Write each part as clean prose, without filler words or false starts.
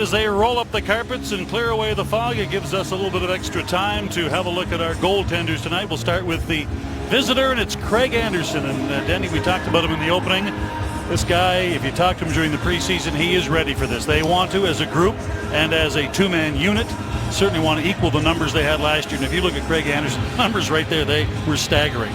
as they roll up the carpets and clear away the fog, it gives us a little bit of extra time to have a look at our goaltenders tonight. We'll start with the visitor, and it's Craig Anderson. And Denny, we talked about him in the opening. This guy, if you talk to him during the preseason, he is ready for this. They want to, as a group and as a two-man unit, certainly want to equal the numbers they had last year. And if you look at Craig Anderson's numbers right there, they were staggering.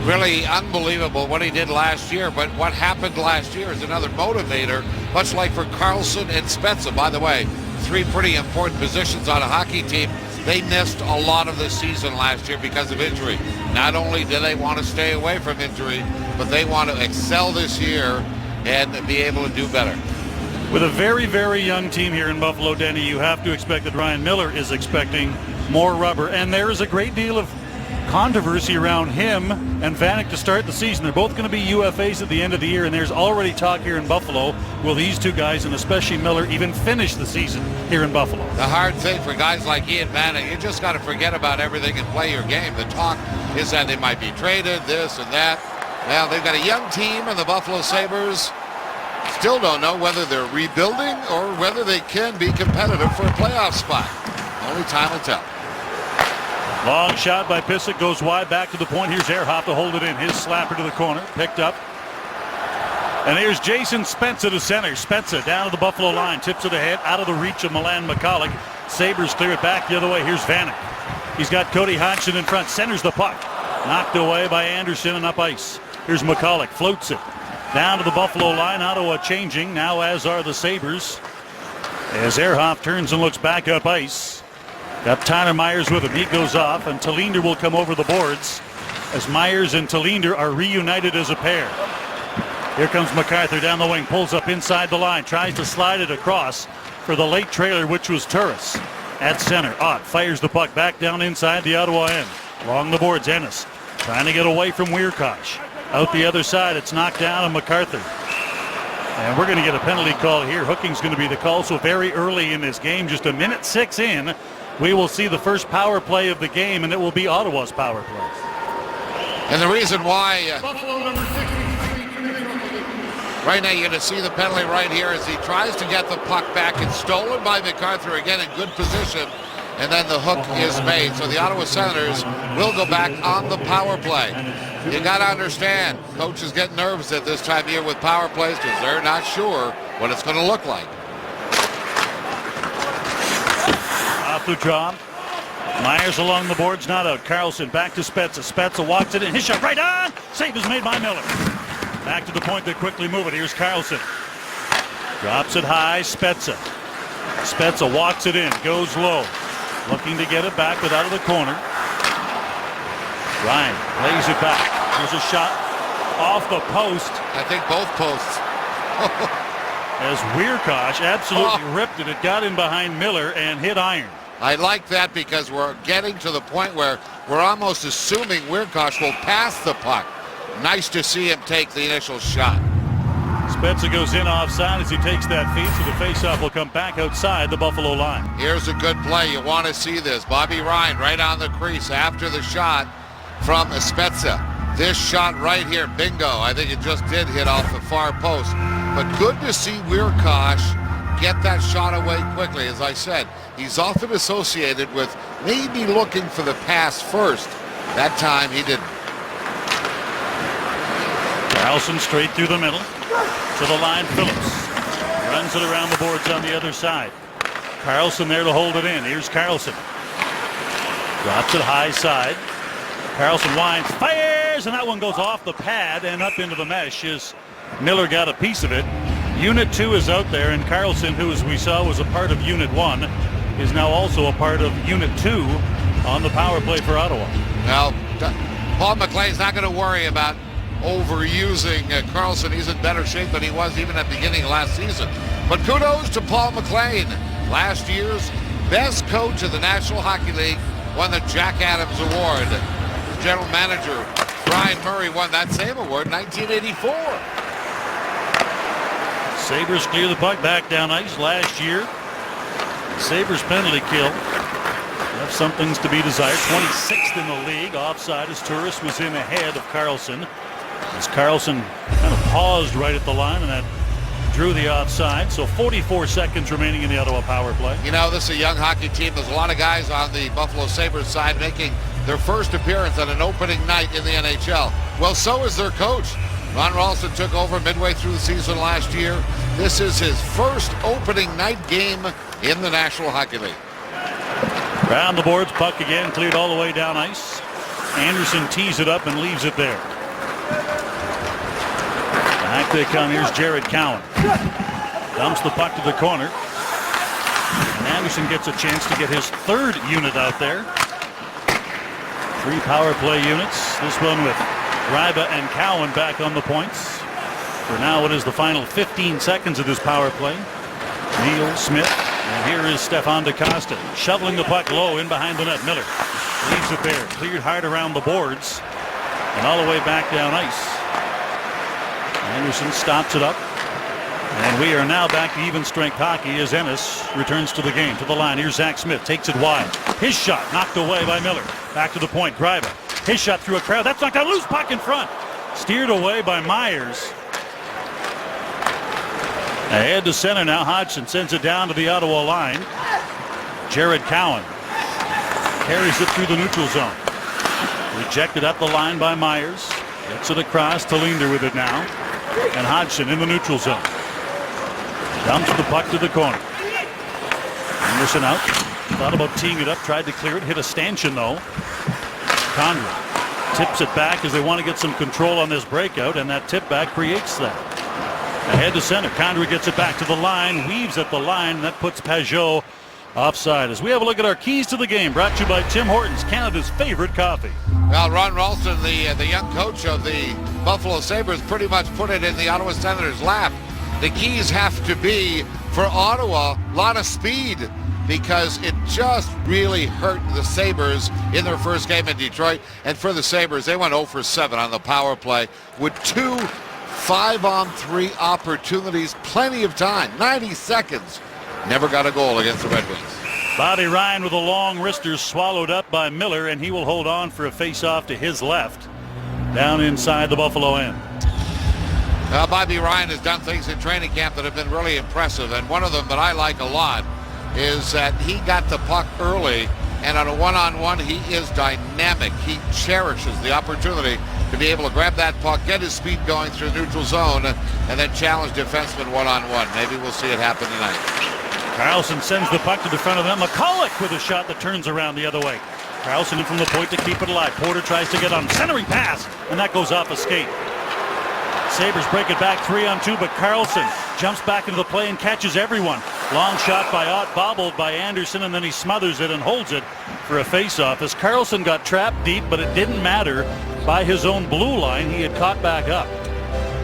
Really unbelievable what he did last year, but what happened last year is another motivator, much like for Karlsson and Spezza. By the way, three pretty important positions on a hockey team. They missed a lot of the season last year because of injury. Not only do they want to stay away from injury, but they want to excel this year and be able to do better. With a very, very young team here in Buffalo, Denny, you have to expect that Ryan Miller is expecting more rubber. And there is a great deal of controversy around him and Vanek to start the season. They're both going to be UFAs at the end of the year, and there's already talk here in Buffalo, will these two guys, and especially Miller, even finish the season here in Buffalo? The hard thing for guys like Ian Vanek, you just got to forget about everything and play your game. The talk is that they might be traded, this and that. Well, they've got a young team, and the Buffalo Sabres still don't know whether they're rebuilding or whether they can be competitive for a playoff spot. Only time will tell. Long shot by Pysyk, goes wide, back to the point. Here's Ehrhoff to hold it in. His slapper to the corner, picked up. And here's Jason Spezza to center. Spezza down to the Buffalo line, tips it ahead, out of the reach of Milan Michalek. Sabres clear it back the other way. Here's Vanek. He's got Cody Hodgson in front, centers the puck. Knocked away by Anderson and up ice. Here's Michalek, floats it. Down to the Buffalo line, Ottawa changing, now as are the Sabres. As Ehrhoff turns and looks back up ice. Got Tyler Myers with him. He goes off, and Tallinder will come over the boards as Myers and Tallinder are reunited as a pair. Here comes MacArthur down the wing, pulls up inside the line, tries to slide it across for the late trailer, which was Turris. At center, Ott fires the puck back down inside the Ottawa end. Along the boards, Ennis trying to get away from Wierkosh. Out the other side, it's knocked down on MacArthur. And we're going to get a penalty call here. Hooking's going to be the call, so very early in this game, just a minute 6 in, we will see the first power play of the game, and it will be Ottawa's power play. And the reason why right now you're going to see the penalty right here as he tries to get the puck back. It's stolen by MacArthur, again in good position, and then the hook is made. So the Ottawa Senators will go back on the power play. You got to understand, coaches get nervous at this time of year with power plays because they're not sure what it's going to look like. Off the draw. Myers along the boards, not out. Karlsson back to Spezza. Spezza walks it in. His shot right on. Save is made by Miller. Back to the point. They quickly move it. Here's Karlsson. Drops it high. Spezza. Spezza walks it in. Goes low. Looking to get it back, but out of the corner. Ryan lays it back. Here's a shot off the post. I think both posts. As Wierkosh absolutely ripped it. It got in behind Miller and hit iron. I like that because we're getting to the point where we're almost assuming Wierkosh will pass the puck. Nice to see him take the initial shot. Spezza goes in offside as he takes that feed, so the faceoff will come back outside the Buffalo line. Here's a good play. You want to see this. Bobby Ryan right on the crease after the shot from Spezza. This shot right here, bingo. I think it just did hit off the far post. But good to see Wierkosh get that shot away quickly. As I said, he's often associated with maybe looking for the pass first. That time he didn't. Karlsson straight through the middle. To the line, Phillips. Runs it around the boards on the other side. Karlsson there to hold it in. Here's Karlsson. Drops it high side. Karlsson winds, fires, and that one goes off the pad and up into the mesh as Miller got a piece of it. Unit 2 is out there, and Karlsson, who as we saw was a part of Unit 1, is now also a part of Unit 2 on the power play for Ottawa. Now, Paul McLean's not going to worry about overusing Karlsson. He's in better shape than he was even at the beginning of last season. But kudos to Paul McLean. Last year's best coach of the National Hockey League won the Jack Adams Award. General manager Brian Murray won that same award in 1984. Sabres clear the puck back down ice last year. Sabres penalty kill left some things to be desired. 26th in the league. Offside as Turris was in ahead of Karlsson. As Karlsson kind of paused right at the line, and that drew the offside, so 44 seconds remaining in the Ottawa power play. You know, this is a young hockey team. There's a lot of guys on the Buffalo Sabres side making their first appearance on an opening night in the NHL. Well, so is their coach. Ron Ralston took over midway through the season last year. This is his first opening night game in the National Hockey League. Round the boards, puck again, cleared all the way down ice. Anderson tees it up and leaves it there. Back they come. Here's Jared Cowan. Dumps the puck to the corner. And Anderson gets a chance to get his third unit out there. 3 power play units. This one with Gryba and Cowan back on the points. For now, it is the final 15 seconds of this power play. Neal, Smith, and here is Stefan DaCosta shoveling the puck low in behind the net. Miller leaves it there. Cleared hard around the boards and all the way back down ice. Anderson stops it up. And we are now back to even strength hockey as Ennis returns to the game. To the line. Here's Zach Smith. Takes it wide. His shot knocked away by Miller. Back to the point. Gryba. His shot through a crowd. That's knocked out. Loose puck in front. Steered away by Myers. Ahead to center now. Hodgson sends it down to the Ottawa line. Jared Cowan carries it through the neutral zone. Rejected at the line by Myers. Gets it across to Linder with it now. And Hodgson in the neutral zone. Dumps the puck to the corner. Anderson out. Thought about teeing it up. Tried to clear it. Hit a stanchion though. Condra tips it back as they want to get some control on this breakout. And that tip back creates that. Ahead to center. Condra gets it back to the line. Weaves at the line. And that puts Pajot offside. As we have a look at our keys to the game. Brought to you by Tim Hortons, Canada's favorite coffee. Well, Ron Ralston, the young coach of the Buffalo Sabres, pretty much put it in the Ottawa Senators' lap. The keys have to be, for Ottawa, a lot of speed, because it just really hurt the Sabres in their first game in Detroit. And for the Sabres, they went 0 for 7 on the power play with 2 5-on-3 opportunities, plenty of time, 90 seconds. Never got a goal against the Red Wings. Bobby Ryan with a long wrister swallowed up by Miller, and he will hold on for a face-off to his left down inside the Buffalo end. Bobby Ryan has done things in training camp that have been really impressive, and one of them that I like a lot is that he got the puck early, and on a one-on-one he is dynamic. He cherishes the opportunity to be able to grab that puck, get his speed going through the neutral zone, and then challenge defensemen one-on-one. Maybe we'll see it happen tonight. Carlson sends the puck to the front of them. McCulloch with a shot that turns around the other way. Carlson in from the point to keep it alive. Porter tries to get on centering pass, and that goes off a skate. Sabres break it back 3-on-2, but Carlson jumps back into the play and catches everyone. Long shot by Ott, bobbled by Anderson, and then he smothers it and holds it for a face-off. As Carlson got trapped deep, but it didn't matter. By his own blue line, he had caught back up.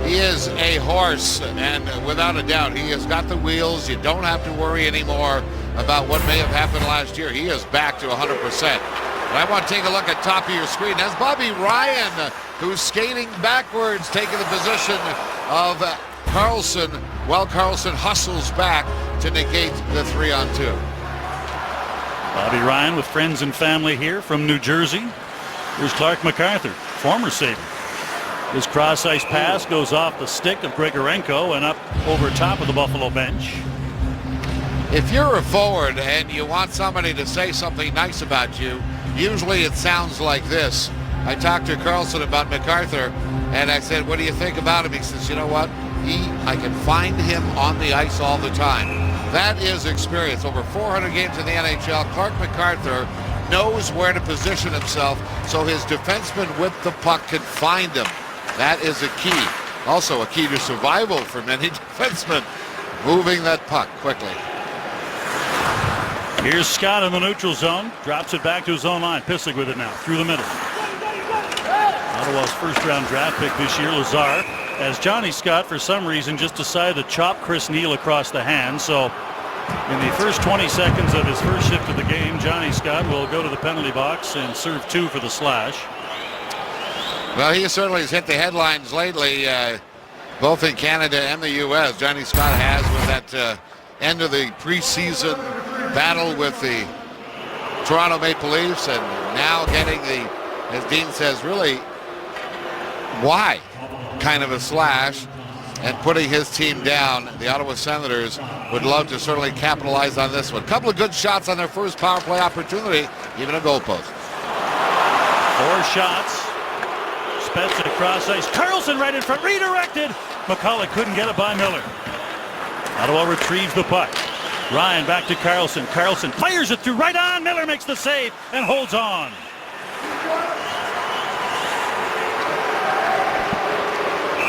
He is a horse, and without a doubt, he has got the wheels. You don't have to worry anymore about what may have happened last year. He is back to 100%. And I want to take a look at top of your screen. That's Bobby Ryan, who's skating backwards, taking the position of Carlson, while Carlson hustles back to negate the 3-on-2. Bobby Ryan with friends and family here from New Jersey. Here's Clark MacArthur, former Sabre. His cross-ice pass goes off the stick of Grigorenko and up over top of the Buffalo bench. If you're a forward and you want somebody to say something nice about you, usually it sounds like this. I talked to Carlson about MacArthur, and I said, what do you think about him? He says, you know what? I can find him on the ice all the time. That is experience. Over 400 games in the NHL, Clark MacArthur knows where to position himself so his defenseman with the puck can find him. That is a key. Also a key to survival for many defensemen, moving that puck quickly. Here's Scott in the neutral zone. Drops it back to his own line. Pysyk with it now through the middle. Ottawa's first-round draft pick this year, Lazar, as Johnny Scott, for some reason, just decided to chop Chris Neal across the hand. So in the first 20 seconds of his first shift of the game, Johnny Scott will go to the penalty box and serve 2 for the slash. Well, he certainly has hit the headlines lately, both in Canada and the U.S. Johnny Scott has, with that end of the preseason battle with the Toronto Maple Leafs, and now getting the, as Dean says, really why kind of a slash. and putting his team down. The Ottawa Senators would love to certainly capitalize on this one. Couple of good shots on their first power play opportunity, even a goal post. 4 shots. Spezza across ice. Carlson right in front, redirected. McCulloch couldn't get it by Miller. Ottawa retrieves the puck. Ryan back to Carlson. Carlson fires it through right on. Miller makes the save and holds on.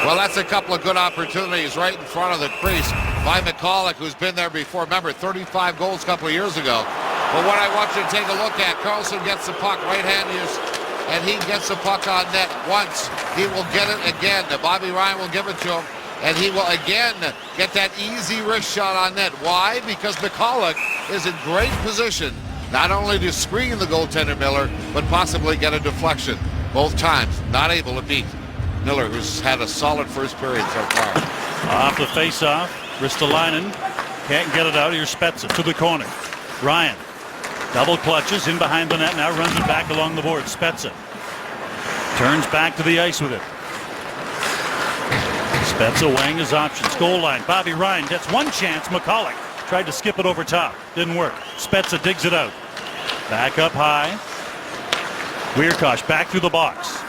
Well, that's a couple of good opportunities right in front of the crease by McCulloch, who's been there before. Remember, 35 goals a couple of years ago. But what I want you to take a look at, Carlson gets the puck, right-hand use, and he gets the puck on net once. He will get it again. Bobby Ryan will give it to him, and he will again get that easy wrist shot on net. Why? Because McCulloch is in great position, not only to screen the goaltender Miller, but possibly get a deflection. Both times, not able to beat Miller, who's had a solid first period so far. Off the face-off, Ristolainen can't get it out. Here's Spezza to the corner. Ryan double clutches in behind the net, now runs it back along the board. Spezza turns back to the ice with it. Spezza weighing his options. Goal line. Bobby Ryan gets one chance. McCulloch tried to skip it over top. Didn't work. Spezza digs it out. Back up high. Wierkosh back through the box.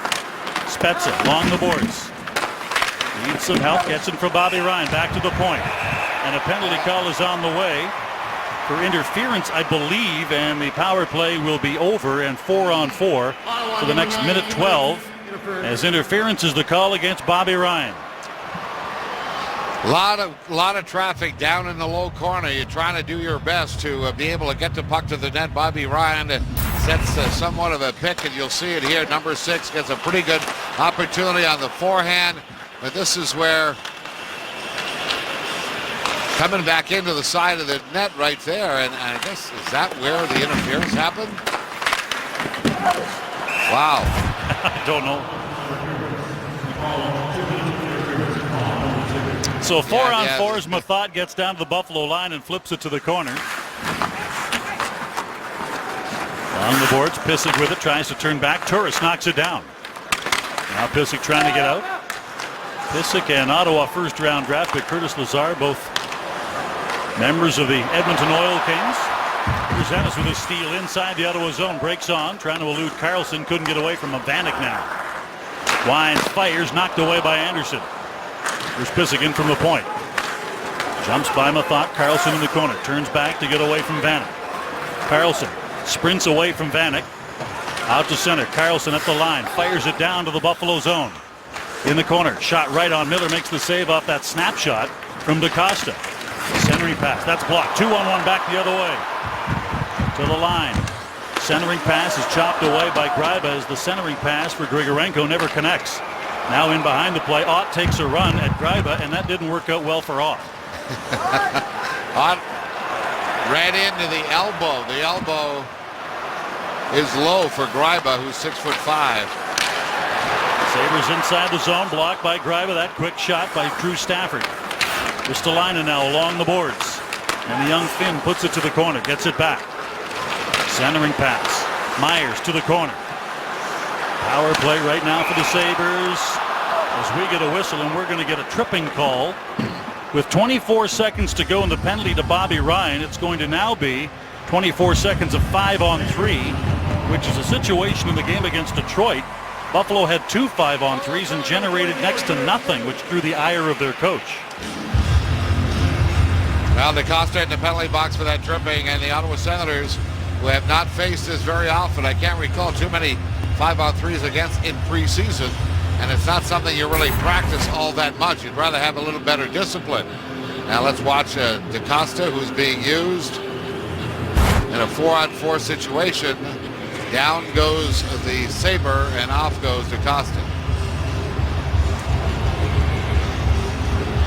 Spezza along the boards. Needs some help. Gets it for Bobby Ryan. Back to the point. And a penalty call is on the way for interference, I believe, and the power play will be over and 4-on-4 for the next minute 12 as interference is the call against Bobby Ryan. Lot of traffic down in the low corner. You're trying to do your best to be able to get the puck to the net. Bobby Ryan sets somewhat of a pick, and you'll see it here. Number 6 gets a pretty good opportunity on the forehand, but this is where coming back into the side of the net right there, and I guess, is that where the interference happened? Wow. I don't know. So 4-on-4 as Mathot gets down to the Buffalo line and flips it to the corner. Along the boards, Pysyk with it, tries to turn back. Turris knocks it down. Now Pysyk trying to get out. Pysyk and Ottawa first-round draft pick Curtis Lazar, both members of the Edmonton Oil Kings. Here's Ennis with a steal inside the Ottawa zone. Breaks on, trying to elude Carlson. Couldn't get away from Vanek now. Wine fires, knocked away by Anderson. Here's Pysyk in from the point. Jumps by Mathot. Carlson in the corner. Turns back to get away from Vanek. Carlson sprints away from Vanek. Out to center. Carlson at the line. Fires it down to the Buffalo zone. In the corner. Shot right on. Miller makes the save off that snapshot from DaCosta. Centering pass. That's blocked. 2-on-1 back the other way. To the line. Centering pass is chopped away by Gryba as the centering pass for Grigorenko never connects. Now in behind the play. Ott takes a run at Gryba, and that didn't work out well for Ott. Ott ran into the elbow. The elbow is low for Gryba, who's 6'5". Sabres inside the zone, blocked by Gryba. That quick shot by Drew Stafford. Ristolainen now along the boards. And the young Finn puts it to the corner, gets it back. Centering pass. Myers to the corner. Power play right now for the Sabres as we get a whistle, and we're going to get a tripping call. With 24 seconds to go in the penalty to Bobby Ryan, it's going to now be 24 seconds of 5-on-3, which is a situation in the game against Detroit. Buffalo had 2 5-on-3s and generated next to nothing, which drew the ire of their coach. Well, DaCosta in the penalty box for that tripping, and the Ottawa Senators, who have not faced this very often. I can't recall too many 5-on-3s against in preseason, and it's not something you really practice all that much. You'd rather have a little better discipline. Now let's watch DaCosta, who's being used in a 4-on-4 situation. Down goes the Sabre, and off goes DaCosta.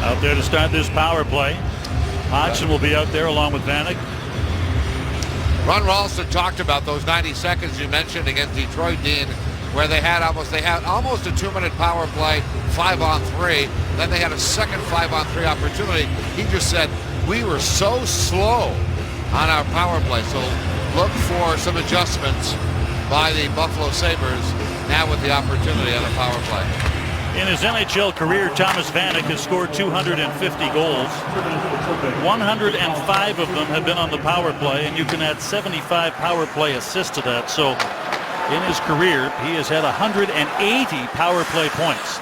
Out there to start this power play. Hodgson will be out there along with Vanek. Ron Ralston talked about those 90 seconds you mentioned against Detroit, Dean, where they had almost a 2-minute power play, 5-on-3. Then they had a second 5-on-3 opportunity. He just said, we were so slow on our power play. So look for some adjustments by the Buffalo Sabres now with the opportunity on a power play. In his NHL career, Thomas Vanek has scored 250 goals. 105 of them have been on the power play, and you can add 75 power play assists to that. So in his career, he has had 180 power play points.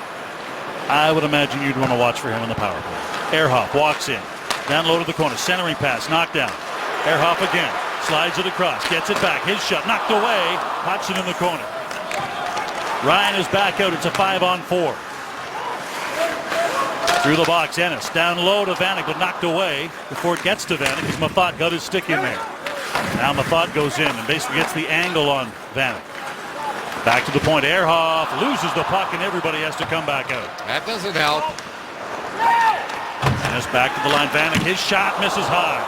I would imagine you'd want to watch for him in the power play. Ehrhoff walks in. Down low to the corner. Centering pass. Knocked down. Ehrhoff again. Slides it across. Gets it back. His shot knocked away. Hodgson in the corner. Ryan is back out. It's a 5-on-4. Through the box. Ennis. Down low to Vanek, but knocked away before it gets to Vanek because Mathot got his stick in there. Now Mathot goes in and basically gets the angle on Vanek. Back to the point. Ehrhoff loses the puck and everybody has to come back out. That doesn't help. Ennis back to the line. Vanek, his shot misses high.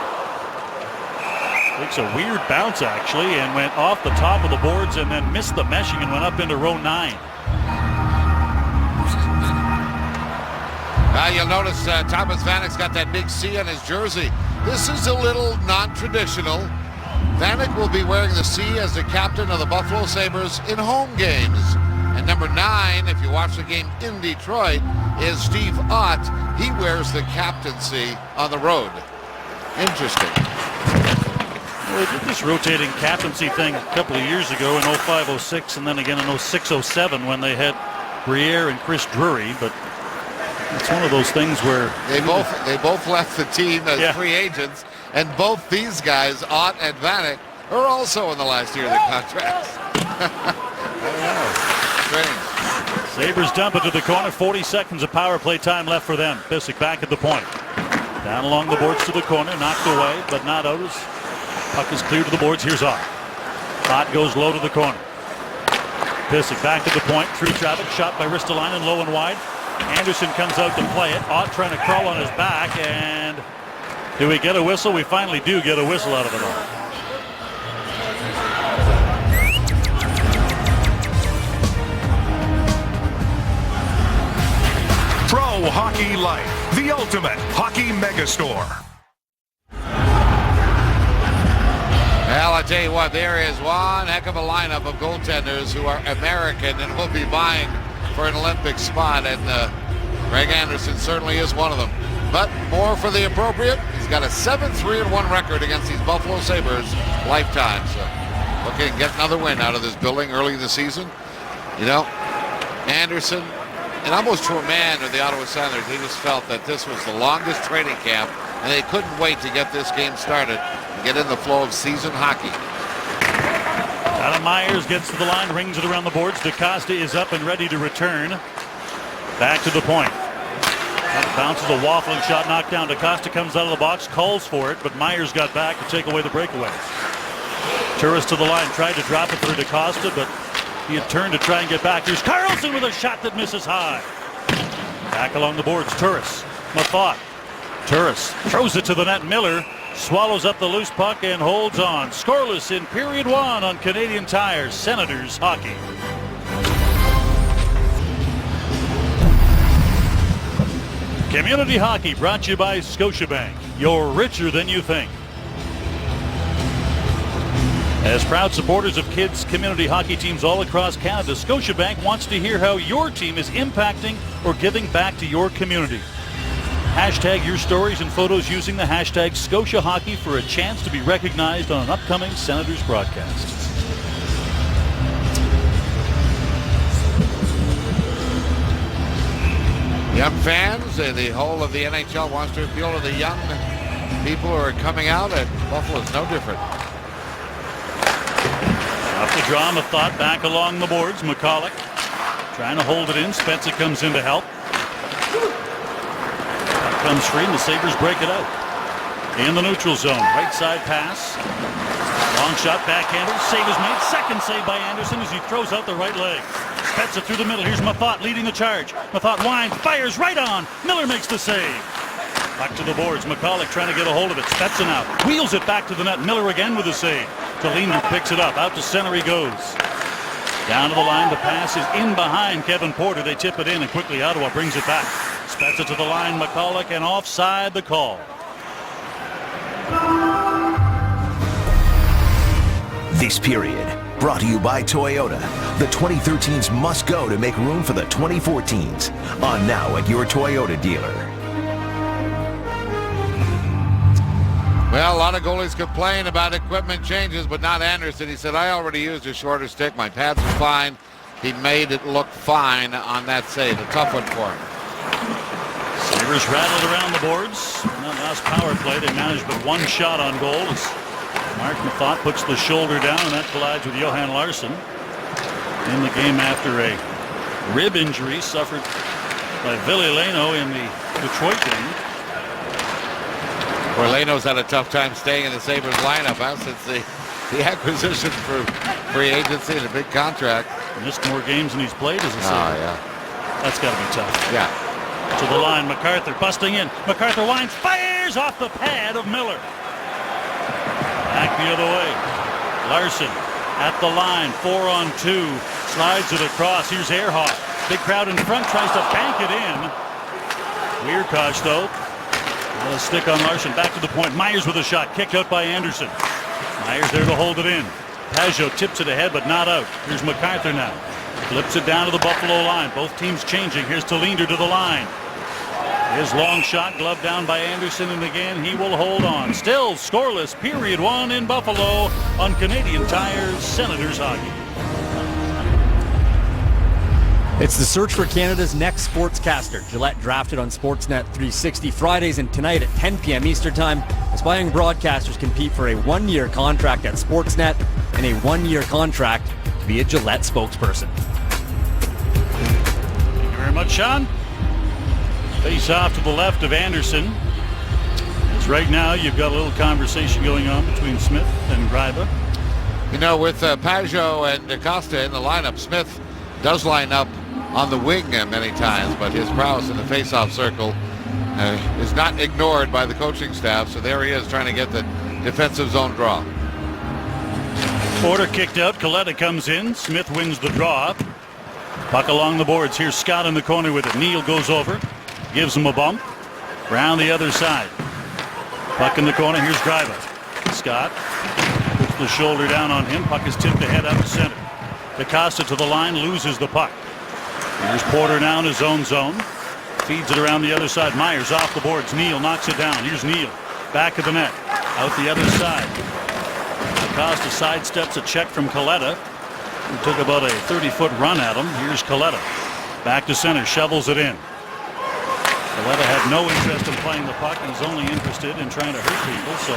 Takes a weird bounce actually and went off the top of the boards and then missed the meshing and went up into row 9. You'll notice Thomas Vanek's got that big C on his jersey. This is a little non-traditional. Vanek will be wearing the C as the captain of the Buffalo Sabres in home games. And number 9, if you watch the game in Detroit, is Steve Ott. He wears the captaincy on the road. Interesting. Well, they did this rotating captaincy thing a couple of years ago in 05-06 and then again in 06-07 when they had Briere and Chris Drury, but it's one of those things where they both left the team as free agents, and both these guys, Ott and Vanek, are also in the last year of the contracts. I don't know. Strange. Sabres dump it to the corner. 40 seconds of power play time left for them. Pysyk back at the point. Down along the boards to the corner. Knocked away, but not out as puck is clear to the boards. Here's Ott. Ott goes low to the corner. Pysyk back to the point. Through traffic. Shot by Ristolainen low and wide. Anderson comes out to play it. Ott trying to crawl on his back, and do we get a whistle? We finally do get a whistle out of it all. Pro Hockey Life, the ultimate hockey megastore. Well, I tell you what, there is one heck of a lineup of goaltenders who are American and will be vying for an Olympic spot, and Greg Anderson certainly is one of them. But more for the appropriate. He's got a 7-3-1 record against these Buffalo Sabres lifetime. So looking to get another win out of this building early in the season. You know, Anderson, and almost to a man of the Ottawa Senators, they just felt that this was the longest training camp, and they couldn't wait to get this game started and get in the flow of season hockey. Adam Myers gets to the line, rings it around the boards. DaCosta is up and ready to return. Back to the point. Bounces a waffling shot, knocked down. DaCosta comes out of the box, calls for it, but Myers got back to take away the breakaway. Turris to the line, tried to drop it for DaCosta, but he had turned to try and get back. Here's Karlsson with a shot that misses high. Back along the boards, Turris. Mathot. Turris throws it to the net. Miller swallows up the loose puck and holds on. Scoreless in period 1 on Canadian Tire. Senators hockey. Community hockey brought to you by Scotiabank. You're richer than you think. As proud supporters of kids' community hockey teams all across Canada, Scotiabank wants to hear how your team is impacting or giving back to your community. Hashtag your stories and photos using the hashtag Scotia Hockey for a chance to be recognized on an upcoming Senators broadcast. Young fans and the whole of the NHL wants to appeal to the young people who are coming out, and Buffalo's no different. Off the draw, Mathot back along the boards. McCulloch trying to hold it in. Spencer comes in to help. Puck comes free and the Sabres break it out. In the neutral zone, right side pass. Long shot, backhander. Save is made. Second save by Anderson as he throws out the right leg. Spezza through the middle. Here's Mathot leading the charge. Mathot winds, fires right on. Miller makes the save. Back to the boards. McCulloch trying to get a hold of it. Spezza now wheels it back to the net. Miller again with a save. Tallinder picks it up. Out to center he goes. Down to the line. The pass is in behind Kevin Porter. They tip it in and quickly Ottawa brings it back. Spezza to the line. McCulloch and offside the call. This period Brought to you by Toyota. The 2013s must go to make room for the 2014s. On now at your Toyota dealer. Well, a lot of goalies complain about equipment changes, but not Anderson. He said, I already used a shorter stick. My pads were fine. He made it look fine on that save. A tough one for him. Sabres rattled around the boards. In that last power play, they managed but one shot on goal as Mark Methot puts the shoulder down, and that collides with Johan Larsson in the game after a rib injury suffered by Ville Leino in the Detroit game. Where Leino's had a tough time staying in the Sabres lineup since the acquisition for free agency and a big contract. Missed more games than he's played as a Sabre. Yeah. That's got to be tough. Yeah. To the line, MacArthur busting in. MacArthur winds, fires off the pad of Miller. Back the other way. Larsson at the line, 4-on-2, slides it across. Here's Ehrhoff. Big crowd in front, tries to bank it in. Weirkosh, though, a stick on Larsson. Back to the point. Myers with a shot, kicked out by Anderson. Myers there to hold it in. Pajot tips it ahead, but not out. Here's MacArthur now. Flips it down to the Buffalo line. Both teams changing. Here's Tallinder to the line. His long shot gloved down by Anderson, and again he will hold on. Still scoreless, period one in Buffalo on Canadian Tire's Senators Hockey. It's the search for Canada's next sportscaster. Gillette drafted on Sportsnet 360 Fridays and tonight at 10 p.m. Eastern Time. Aspiring broadcasters compete for a one-year contract at Sportsnet and a one-year contract to be a Gillette spokesperson. Thank you very much, Sean. Face off to the left of Anderson. As right now you've got a little conversation going on between Smith and Greiba. You know, with Pajot and DaCosta in the lineup, Smith does line up on the wing many times, but his prowess in the face-off circle is not ignored by the coaching staff, so there he is trying to get the defensive zone draw. Porter kicked out. Coletta comes in. Smith wins the draw. Puck along the boards. Here's Scott in the corner with it. Neal goes over. Gives him a bump. Round the other side. Puck in the corner. Here's Greiba. Scott puts the shoulder down on him. Puck is tipped ahead up to center. DaCosta to the line. Loses the puck. Here's Porter now in his own zone. Feeds it around the other side. Myers off the boards. Neal knocks it down. Here's Neal. Back of the net. Out the other side. DaCosta sidesteps a check from Coletta, who took about a 30-foot run at him. Here's Coletta. Back to center. Shovels it in. Coletta had no interest in playing the puck. He's only interested in trying to hurt people, so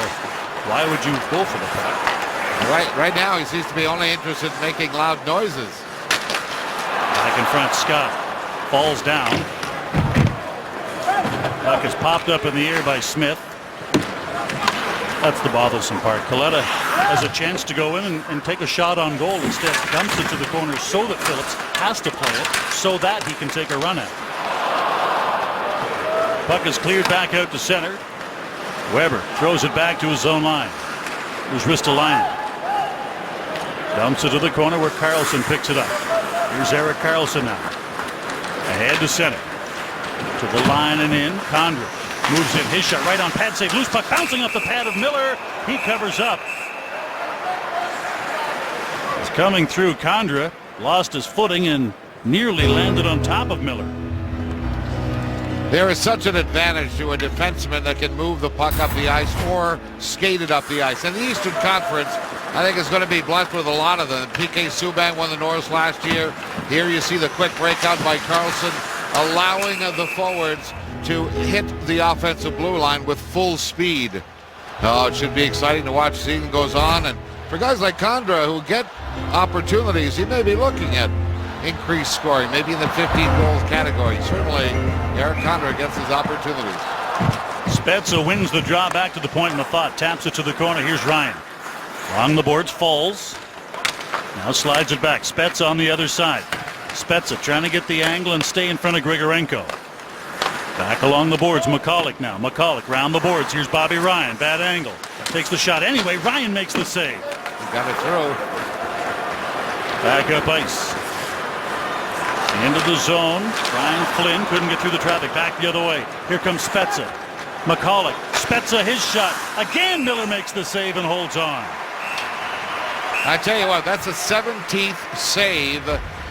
why would you go for the puck? Right now he seems to be only interested in making loud noises. Back in front, Scott falls down. Puck is popped up in the air by Smith. That's the bothersome part. Coletta has a chance to go in and take a shot on goal. Instead, dumps it to the corner so that Phillips has to play it so that he can take a run at it. Puck is cleared back out to center. Weber throws it back to his own line. Here's Ristolainen. Dumps it to the corner where Carlson picks it up. Here's Erik Karlsson now. Ahead to center. To the line and in. Condra moves in. His shot right on pad save. Loose puck bouncing off the pad of Miller. He covers up. It's coming through. Condra lost his footing and nearly landed on top of Miller. There is such an advantage to a defenseman that can move the puck up the ice or skate it up the ice. And the Eastern Conference, I think, is going to be blessed with a lot of them. PK Subban won the Norris last year. Here you see the quick breakout by Karlsson, allowing the forwards to hit the offensive blue line with full speed. Oh, it should be exciting to watch as the season goes on. And for guys like Condra who get opportunities, he may be looking at increased scoring, maybe in the 15 goals category. Certainly, Erik Condra gets his opportunities. Spezza wins the draw back to the point. Methot taps it to the corner. Here's Ryan. Along the boards, falls. Now slides it back. Spezza on the other side. Spezza trying to get the angle and stay in front of Grigorenko. Back along the boards, McCulloch now. McCulloch round the boards. Here's Bobby Ryan. Bad angle. Takes the shot anyway. Ryan makes the save. He got it through. Back up ice. Into the zone. Ryan Flynn couldn't get through the traffic. Back the other way. Here comes Spezza. McCulloch. Spezza, his shot. Again, Miller makes the save and holds on. I tell you what, that's a 17th save.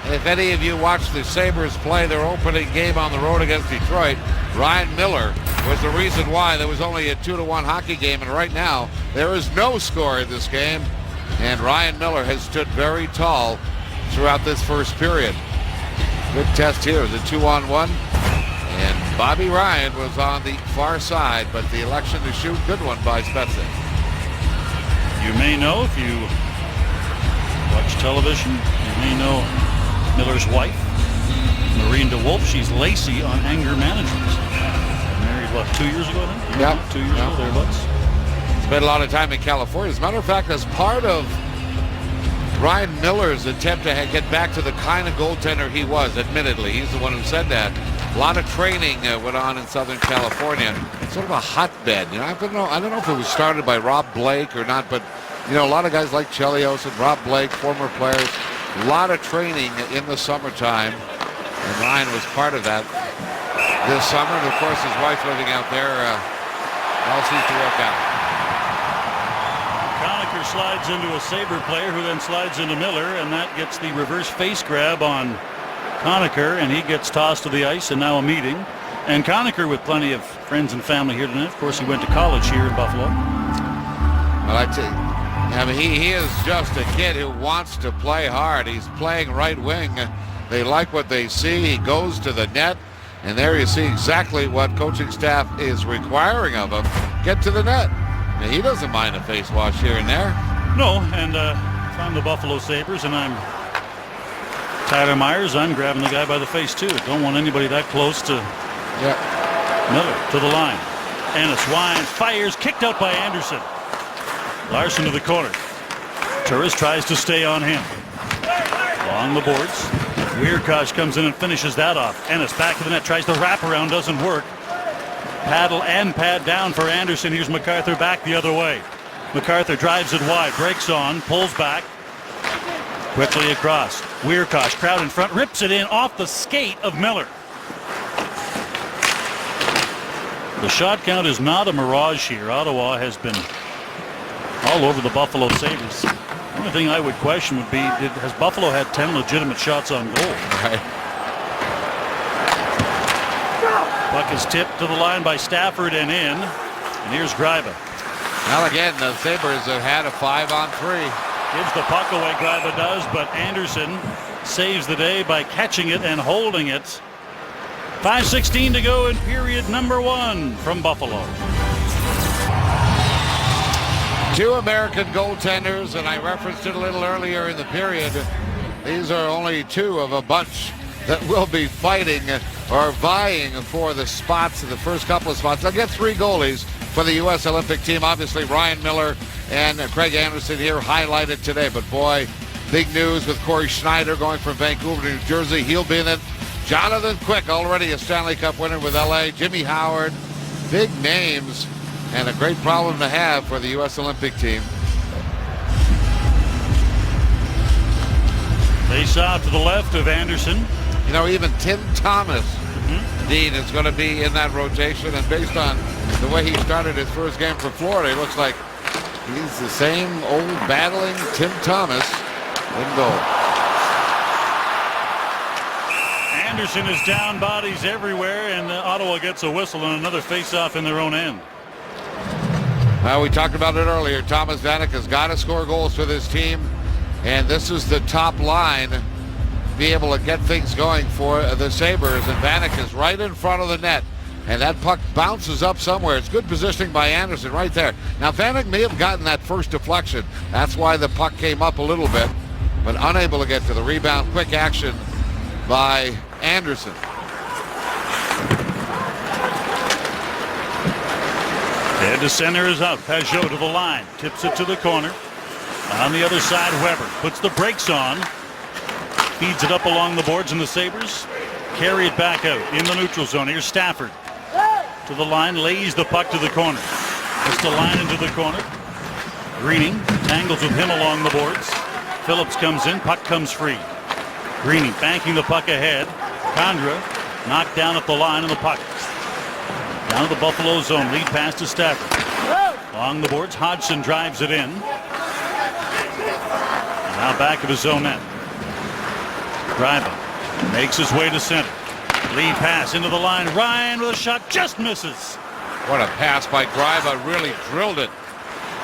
If any of you watched the Sabres play their opening game on the road against Detroit, Ryan Miller was the reason why there was only a 2-1 hockey game. And right now, there is no score in this game. And Ryan Miller has stood very tall throughout this first period. Good test here, the 2-on-1. And Bobby Ryan was on the far side, but the election to shoot, good one by Spezza. You may know, if you watch television, you may know Miller's wife, Maureen DeWolf. She's Lacey on Anger Management. Married, what, 2 years ago, I think? Yeah. 2 years ago, thereabouts. Spent a lot of time in California. As a matter of fact, as part of Ryan Miller's attempt to get back to the kind of goaltender he was, admittedly, he's the one who said that. A lot of training went on in Southern California. It's sort of a hotbed. You know, I don't know if it was started by Rob Blake or not, but you know, a lot of guys like Chelios and Rob Blake, former players, a lot of training in the summertime, and Ryan was part of that this summer. And of course, his wife living out there all seems to work out. Conacher slides into a Sabre player who then slides into Miller, and that gets the reverse face grab on Conacher, and he gets tossed to the ice, and now a meeting. And Conacher with plenty of friends and family here tonight. Of course, he went to college here in Buffalo. Well, I tell you, I mean, he is just a kid who wants to play hard. He's playing right wing. They like what they see. He goes to the net, and there you see exactly what coaching staff is requiring of him. Get to the net. Now, he doesn't mind a face wash here and there. No, and if I'm the Buffalo Sabres and I'm Tyler Myers, I'm grabbing the guy by the face too. Don't want anybody that close to Miller. To the line. Ennis winds, fires, kicked out by Anderson. Larson to the corner. Turris tries to stay on him. Along the boards. Weirkosh comes in and finishes that off. Ennis back to the net, tries to wrap around, doesn't work. Paddle and pad down for Anderson. Here's MacArthur back the other way. MacArthur drives it wide, breaks on, pulls back. Quickly across. Weirkosh, crowd in front, rips it in off the skate of Miller. The shot count is not a mirage here. Ottawa has been all over the Buffalo Sabres. The only thing I would question would be, has Buffalo had 10 legitimate shots on goal? Right. Puck is tipped to the line by Stafford and in. And here's Greiba. Now again, the Sabres have had a 5-on-3. Gives the puck away, Greiba does, but Anderson saves the day by catching it and holding it. 5:16 to go in period number 1 from Buffalo. Two American goaltenders, and I referenced it a little earlier in the period. These are only two of a bunch that will be fighting or vying for the spots, the first couple of spots. They'll get 3 goalies for the U.S. Olympic team. Obviously, Ryan Miller and Craig Anderson here highlighted today. But boy, big news with Corey Schneider going from Vancouver to New Jersey. He'll be in it. Jonathan Quick, already a Stanley Cup winner with L.A. Jimmy Howard, big names, and a great problem to have for the U.S. Olympic team. Face off to the left of Anderson. You know, even Tim Thomas, Dean, is going to be in that rotation. And based on the way he started his first game for Florida, it looks like he's the same old battling Tim Thomas in goal. Anderson is down, bodies everywhere, and Ottawa gets a whistle on another face-off in their own end. Well, we talked about it earlier. Thomas Vanek has got to score goals for this team, and this is the top line to be able to get things going for the Sabres, and Vanek is right in front of the net, and that puck bounces up somewhere. It's good positioning by Anderson right there. Now, Vanek may have gotten that first deflection. That's why the puck came up a little bit, but unable to get to the rebound. Quick action by Anderson. Head to center is out. Pajot to the line. Tips it to the corner. On the other side, Weber puts the brakes on. Feeds it up along the boards, and the Sabres carry it back out in the neutral zone. Here's Stafford to the line. Lays the puck to the corner. Puts the line into the corner. Greening tangles with him along the boards. Phillips comes in. Puck comes free. Greening banking the puck ahead. Condra knocked down at the line, and the puck down to the Buffalo zone. Lead pass to Stafford. Along the boards, Hodgson drives it in. Now back of his own net. Greiba makes his way to center. Lead pass into the line. Ryan with a shot, just misses. What a pass by Greiba, really drilled it.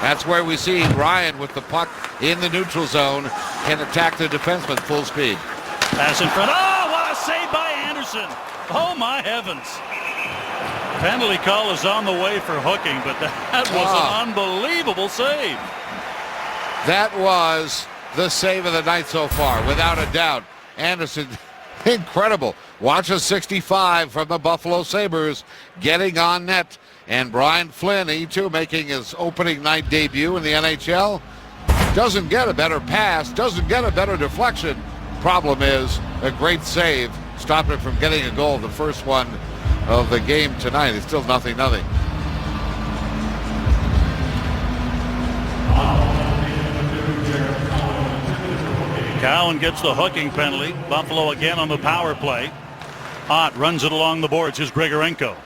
That's where we see Ryan with the puck in the neutral zone can attack the defenseman full speed. Pass in front. Oh, what a save by Anderson. Oh, my heavens. Penalty call is on the way for hooking, but that was an unbelievable save. That was the save of the night so far, without a doubt. Anderson, incredible. Watch a 65 from the Buffalo Sabres getting on net. And Brian Flynn, he too making his opening night debut in the NHL. Doesn't get a better pass, doesn't get a better deflection. Problem is, a great save stopped him from getting a goal, the first one of the game tonight. It's still 0-0. Cowan gets the hooking penalty. Buffalo again on the power play. Ott runs it along the boards. Here's Grigorenko.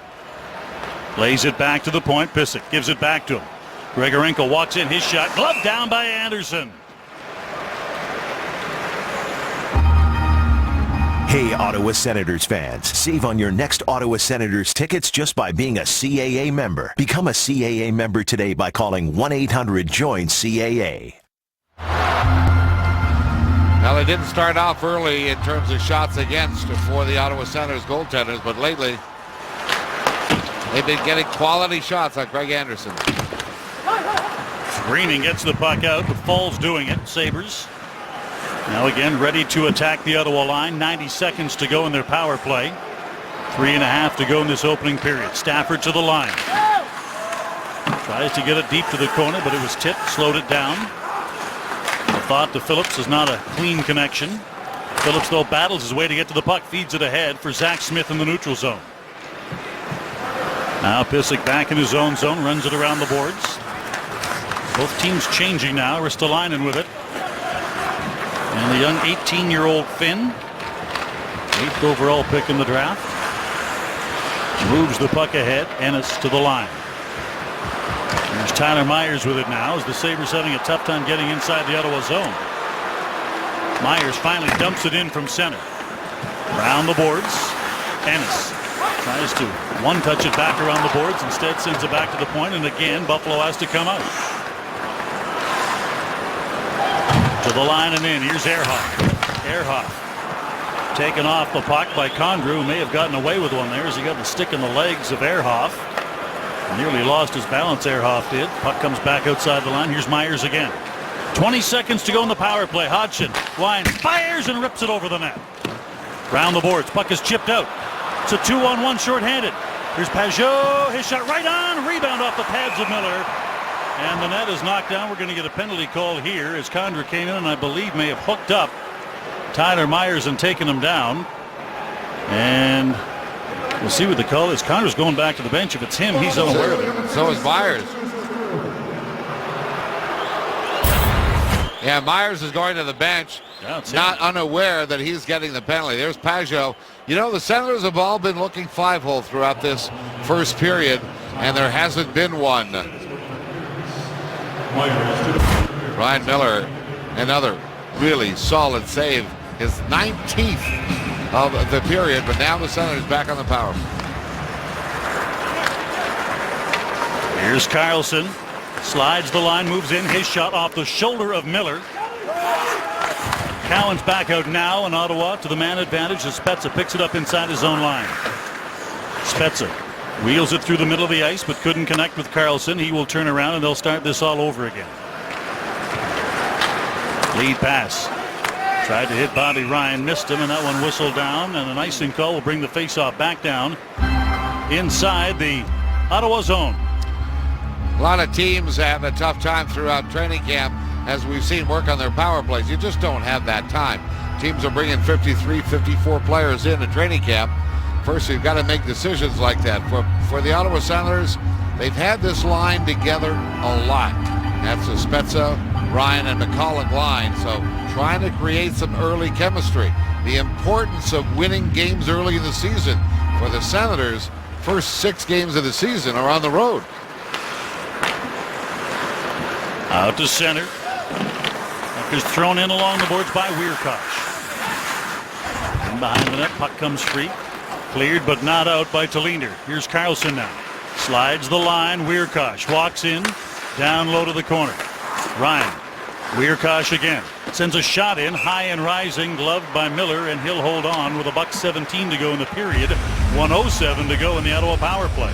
Lays it back to the point. Pysyk gives it back to him. Grigorenko walks in. His shot gloved down by Anderson. Hey, Ottawa Senators fans, save on your next Ottawa Senators tickets just by being a CAA member. Become a CAA member today by calling 1-800-JOIN-CAA. Now, they didn't start off early in terms of shots against for the Ottawa Senators goaltenders, but lately they've been getting quality shots like Greg Anderson. Greening gets the puck out, but Fall's doing it. Sabres now again ready to attack the Ottawa line. 90 seconds to go in their power play. 3.5 to go in this opening period. Stafford to the line. Tries to get it deep to the corner, but it was tipped, slowed it down. The thought to Phillips is not a clean connection. Phillips, though, battles his way to get to the puck, feeds it ahead for Zach Smith in the neutral zone. Now Pysyk back in his own zone, runs it around the boards. Both teams changing now. Ristolainen with it. And the young 18-year-old Finn, 8th overall pick in the draft, moves the puck ahead. Ennis to the line. There's Tyler Myers with it now as the Sabres having a tough time getting inside the Ottawa zone. Myers finally dumps it in from center. Around the boards. Ennis tries to one-touch it back around the boards. Instead sends it back to the point, and again Buffalo has to come out. To the line and in. Here's Ehrhoff taken off the puck by Condrew, who may have gotten away with one there as he got the stick in the legs of Ehrhoff. Nearly lost his balance, Ehrhoff did. Puck comes back outside the line. Here's Myers again. 20 seconds to go in the power play. Hodgson, line, fires and rips it over the net. Round the boards. Puck is chipped out. It's a 2-on-1 shorthanded. Here's Pajot. His shot right on. Rebound off the pads of Miller. And the net is knocked down. We're going to get a penalty call here as Condra came in and I believe may have hooked up Tyler Myers and taken him down. And we'll see what the call is. Condra's going back to the bench. If it's him, he's unaware of it. So is Myers. Yeah, Myers is going to the bench, not unaware that he's getting the penalty. There's Pajot. You know, the Senators have all been looking 5-hole throughout this first period, and there hasn't been one. Ryan Miller, another really solid save. His 19th of the period, but now the Senators back on the power. Here's Karlsson. Slides the line, moves in. His shot off the shoulder of Miller. Cowan's back out now in Ottawa to the man advantage as Spezza picks it up inside his own line. Spezza wheels it through the middle of the ice but couldn't connect with Karlsson. He will turn around and they'll start this all over again. Lead pass. Tried to hit Bobby Ryan, missed him, and that one whistled down, and an icing call will bring the faceoff back down inside the Ottawa zone. A lot of teams have a tough time throughout training camp as we've seen work on their power plays. You just don't have that time. Teams are bringing 53, 54 players in at training camp. First, you've got to make decisions like that. For the Ottawa Senators, they've had this line together a lot. That's the Spezza, Ryan, and McCollum line. So trying to create some early chemistry. The importance of winning games early in the season. For the Senators, first 6 games of the season are on the road. Out to center. A is thrown in along the boards by Wierkosh. And behind the net, puck comes free. Cleared but not out by Tallinder. Here's Carlson now. Slides the line. Wierkosh walks in. Down low to the corner. Ryan. Wierkosh again. Sends a shot in. High and rising. Gloved by Miller. And he'll hold on with $1:17 to go in the period. 1:07 to go in the Ottawa power play.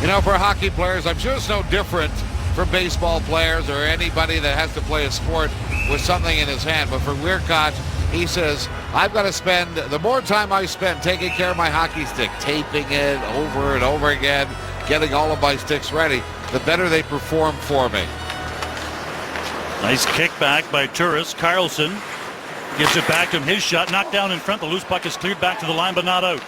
You know, for hockey players, I'm sure it's no different from baseball players or anybody that has to play a sport with something in his hand. But for Wierkosh, he says, I've got to spend, the more time I spend taking care of my hockey stick, taping it over and over again, getting all of my sticks ready, the better they perform for me. Nice kick back by Turris. Carlson gives it back to him. His shot knocked down in front. The loose puck is cleared back to the line, but not out.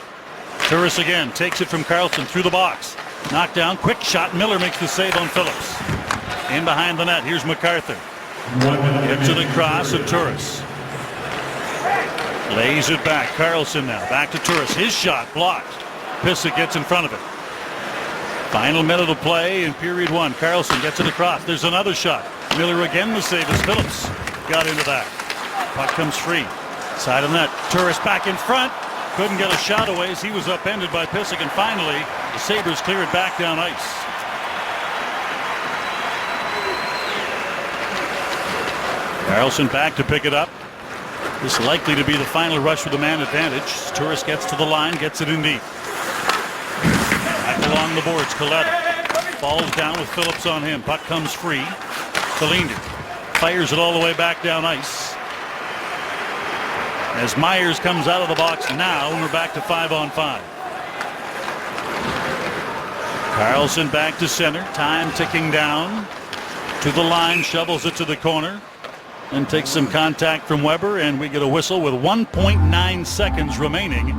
Turris again takes it from Carlson through the box. Knocked down. Quick shot. Miller makes the save on Phillips. In behind the net. Here's MacArthur. Gets it across to Turris. Lays it back. Carlson now. Back to Turris. His shot blocked. Pysyk gets in front of it. Final minute of play in period one. Carlson gets it across. There's another shot. Miller again the save as Phillips got into that. Puck comes free. Side of the net. Turris back in front. Couldn't get a shot away as he was upended by Pysyk. And finally, the Sabres clear it back down ice. Carlson back to pick it up. This is likely to be the final rush with a man advantage. Turris gets to the line, gets it in deep. Back along the boards, Coletta falls down with Phillips on him. Puck comes free. Tallinder fires it all the way back down ice. As Myers comes out of the box now, and we're back to 5-on-5. Carlson back to center. Time ticking down. To the line, shovels it to the corner. And takes some contact from Weber, and we get a whistle with 1.9 seconds remaining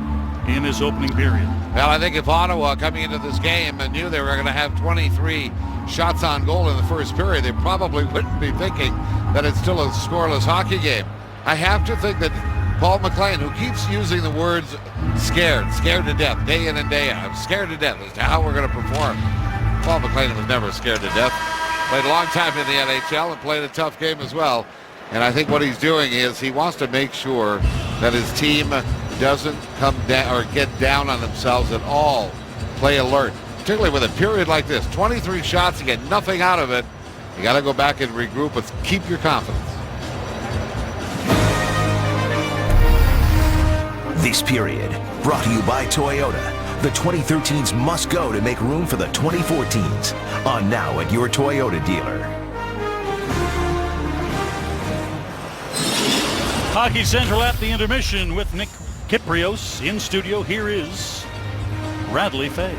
in this opening period. Well, I think if Ottawa coming into this game and knew they were going to have 23 shots on goal in the first period, they probably wouldn't be thinking that it's still a scoreless hockey game. I have to think that Paul McLean, who keeps using the words scared to death, day in and day out, I'm scared to death as to how we're going to perform. Paul McLean was never scared to death. Played a long time in the NHL and played a tough game as well. And I think what he's doing is he wants to make sure that his team doesn't come down or get down on themselves at all. Play alert, particularly with a period like this. 23 shots, you get nothing out of it. You got to go back and regroup, but keep your confidence. This period brought to you by Toyota. The 2013s must go to make room for the 2014s. On now at your Toyota dealer. Hockey Central at the intermission with Nick Kypreos in studio. Here is Bradley Fay.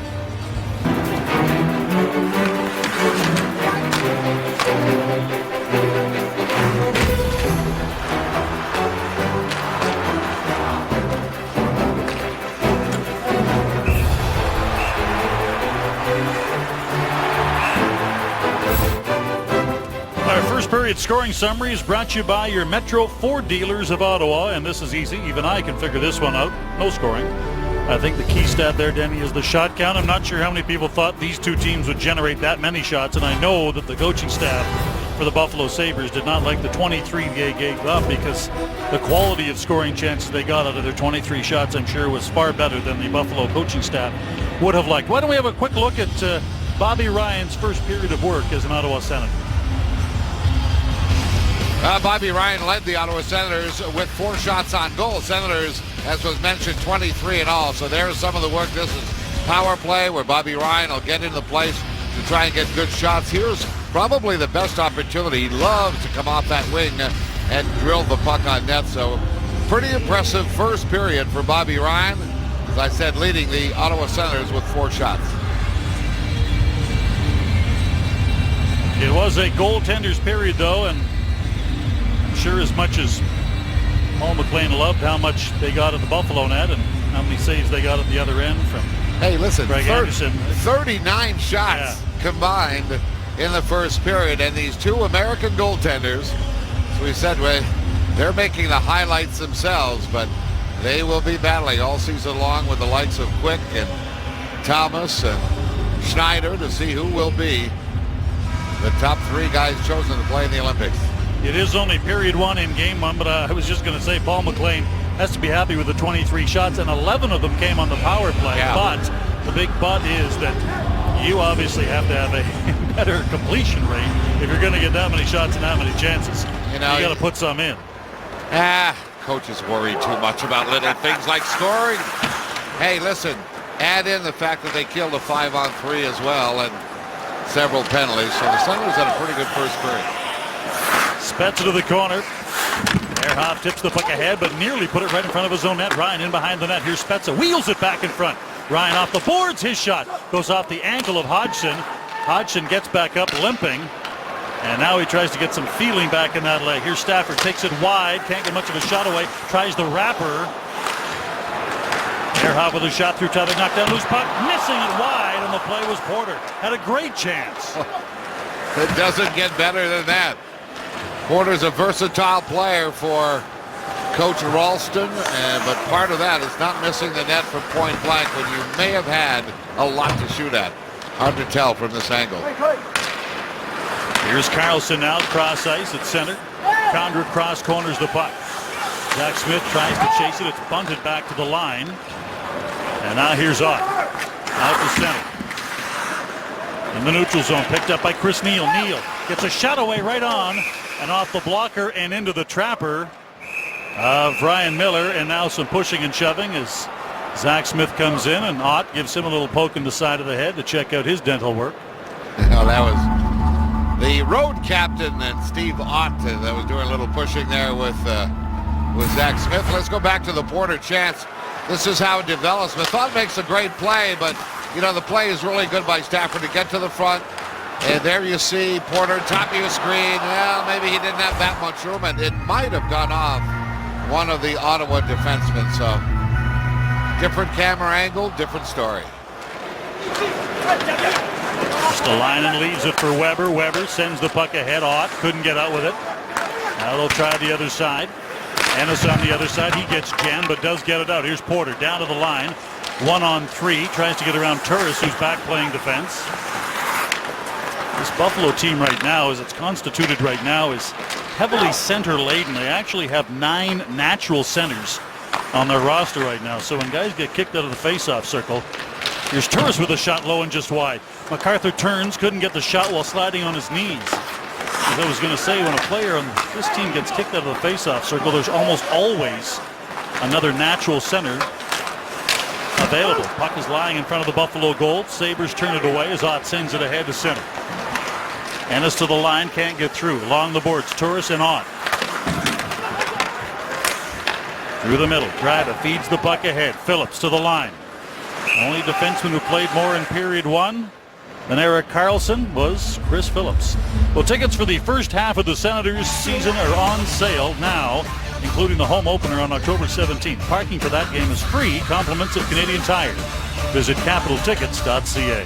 Our first period scoring summary is brought to you by your Metro Ford dealers of Ottawa, and this is easy. Even I can figure this one out. No scoring. I think the key stat there, Denny, is the shot count. I'm not sure how many people thought these two teams would generate that many shots, and I know that the coaching staff for the Buffalo Sabres did not like the 23 they gave up because the quality of scoring chances they got out of their 23 shots, I'm sure, was far better than the Buffalo coaching staff would have liked. Why don't we have a quick look at Bobby Ryan's first period of work as an Ottawa Senator? Bobby Ryan led the Ottawa Senators with 4 shots on goal. Senators, as was mentioned, 23 in all. So there's some of the work. This is power play where Bobby Ryan will get into the place to try and get good shots. Here's probably the best opportunity. He loves to come off that wing and drill the puck on net. So pretty impressive first period for Bobby Ryan. As I said, leading the Ottawa Senators with 4 shots. It was a goaltender's period, though, and sure, as much as Paul McLean loved how much they got at the Buffalo net and how many saves they got at the other end from Hey, listen, Greg Anderson. 39 shots combined in the first period, and these two American goaltenders, as we said, they're making the highlights themselves, but they will be battling all season long with the likes of Quick and Thomas and Schneider to see who will be the top 3 guys chosen to play in the Olympics. It is only period 1 in game 1, but I was just going to say Paul McLean has to be happy with the 23 shots, and 11 of them came on the power play. Yeah. But the big but is that you obviously have to have a better completion rate if you're going to get that many shots and that many chances. You got to put some in. Coaches worry too much about little things like scoring. Hey, listen, add in the fact that they killed a 5-on-3 as well and several penalties. So the Senators had a pretty good first period. Spezza to the corner. Ehrhoff tips the puck ahead, but nearly put it right in front of his own net. Ryan in behind the net. Here's Spezza. Wheels it back in front. Ryan off the boards. His shot goes off the ankle of Hodgson. Hodgson gets back up limping. And now he tries to get some feeling back in that leg. Here's Stafford. Takes it wide. Can't get much of a shot away. Tries the wrapper. Ehrhoff with a shot through Tyler. Knocked down loose puck. Missing it wide. And the play was Porter. Had a great chance. It doesn't get better than that. Porter's a versatile player for Coach Ralston, but part of that is not missing the net from point blank when you may have had a lot to shoot at. Hard to tell from this angle. Here's Carlson now, cross ice at center. Condra cross corners the puck. Zach Smith tries to chase it. It's bunted back to the line. And now here's Ott. Out to center. In the neutral zone, picked up by Chris Neal. Neal gets a shot away right on and off the blocker and into the trapper of Ryan Miller. And now some pushing and shoving as Zach Smith comes in, and Ott gives him a little poke in the side of the head to check out his dental work. Well, that was the road captain and Steve Ott that was doing a little pushing there with Zach Smith. Let's go back to the Porter chance. This is how it develops. Method makes a great play, but the play is really good by Stafford to get to the front. And there you see Porter, top of your screen. Well, maybe he didn't have that much room, and it might have gone off one of the Ottawa defensemen. So, different camera angle, different story. Stalainen leaves it for Weber. Weber sends the puck ahead. Ott couldn't get out with it. Now they'll try the other side. Ennis on the other side. He gets jammed, but does get it out. Here's Porter down to the line. 1-on-3. Tries to get around Turris, who's back playing defense. This Buffalo team right now, as it's constituted right now, is heavily center-laden. They actually have 9 natural centers on their roster right now. So when guys get kicked out of the face-off circle, here's Turris with a shot low and just wide. MacArthur turns, couldn't get the shot while sliding on his knees. As I was going to say, when a player on this team gets kicked out of the face-off circle, there's almost always another natural center available. Puck is lying in front of the Buffalo goal. Sabres turn it away as Ott sends it ahead to center. Ennis to the line, can't get through. Along the boards, Turris and Ott. Through the middle, Greiba feeds the puck ahead. Phillips to the line. Only defenseman who played more in period 1 than Erik Karlsson was Chris Phillips. Well, tickets for the first half of the Senators season are on sale now, including the home opener on October 17th. Parking for that game is free, compliments of Canadian Tire. Visit capitaltickets.ca.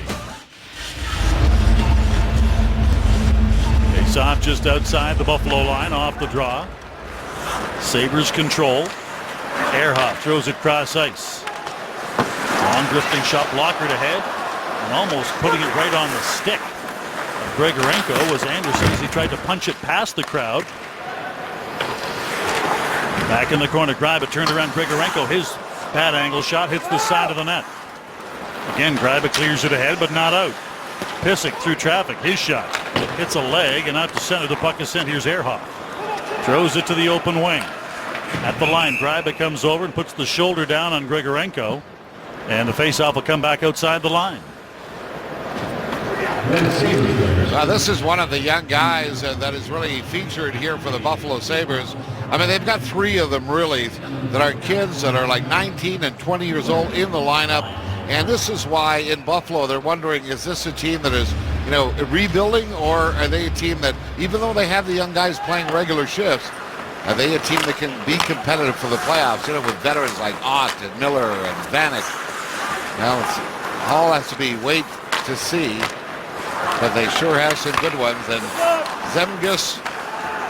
Face-off just outside the Buffalo line, off the draw. Sabres control. Ehrhoff throws it cross ice. Long drifting shot, blockered ahead, and almost putting it right on the stick of Grigorenko was Anderson as he tried to punch it past the crowd. Back in the corner, Greiba turned around Grigorenko. His bad angle shot hits the side of the net. Again, Greiba clears it ahead, but not out. Pysyk through traffic. His shot hits a leg and out to center. The puck is sent. Here's Ehrhoff. Throws it to the open wing. At the line, Greiba comes over and puts the shoulder down on Grigorenko. And the faceoff will come back outside the line. This is one of the young guys that is really featured here for the Buffalo Sabres. I mean, they've got 3 of them really that are kids that are like 19 and 20 years old in the lineup. And this is why in Buffalo they're wondering, is this a team that is, rebuilding, or are they a team that, even though they have the young guys playing regular shifts, are they a team that can be competitive for the playoffs, with veterans like Ott and Miller and Vanek? Well, all has to be wait to see, but they sure have some good ones. And Zemgus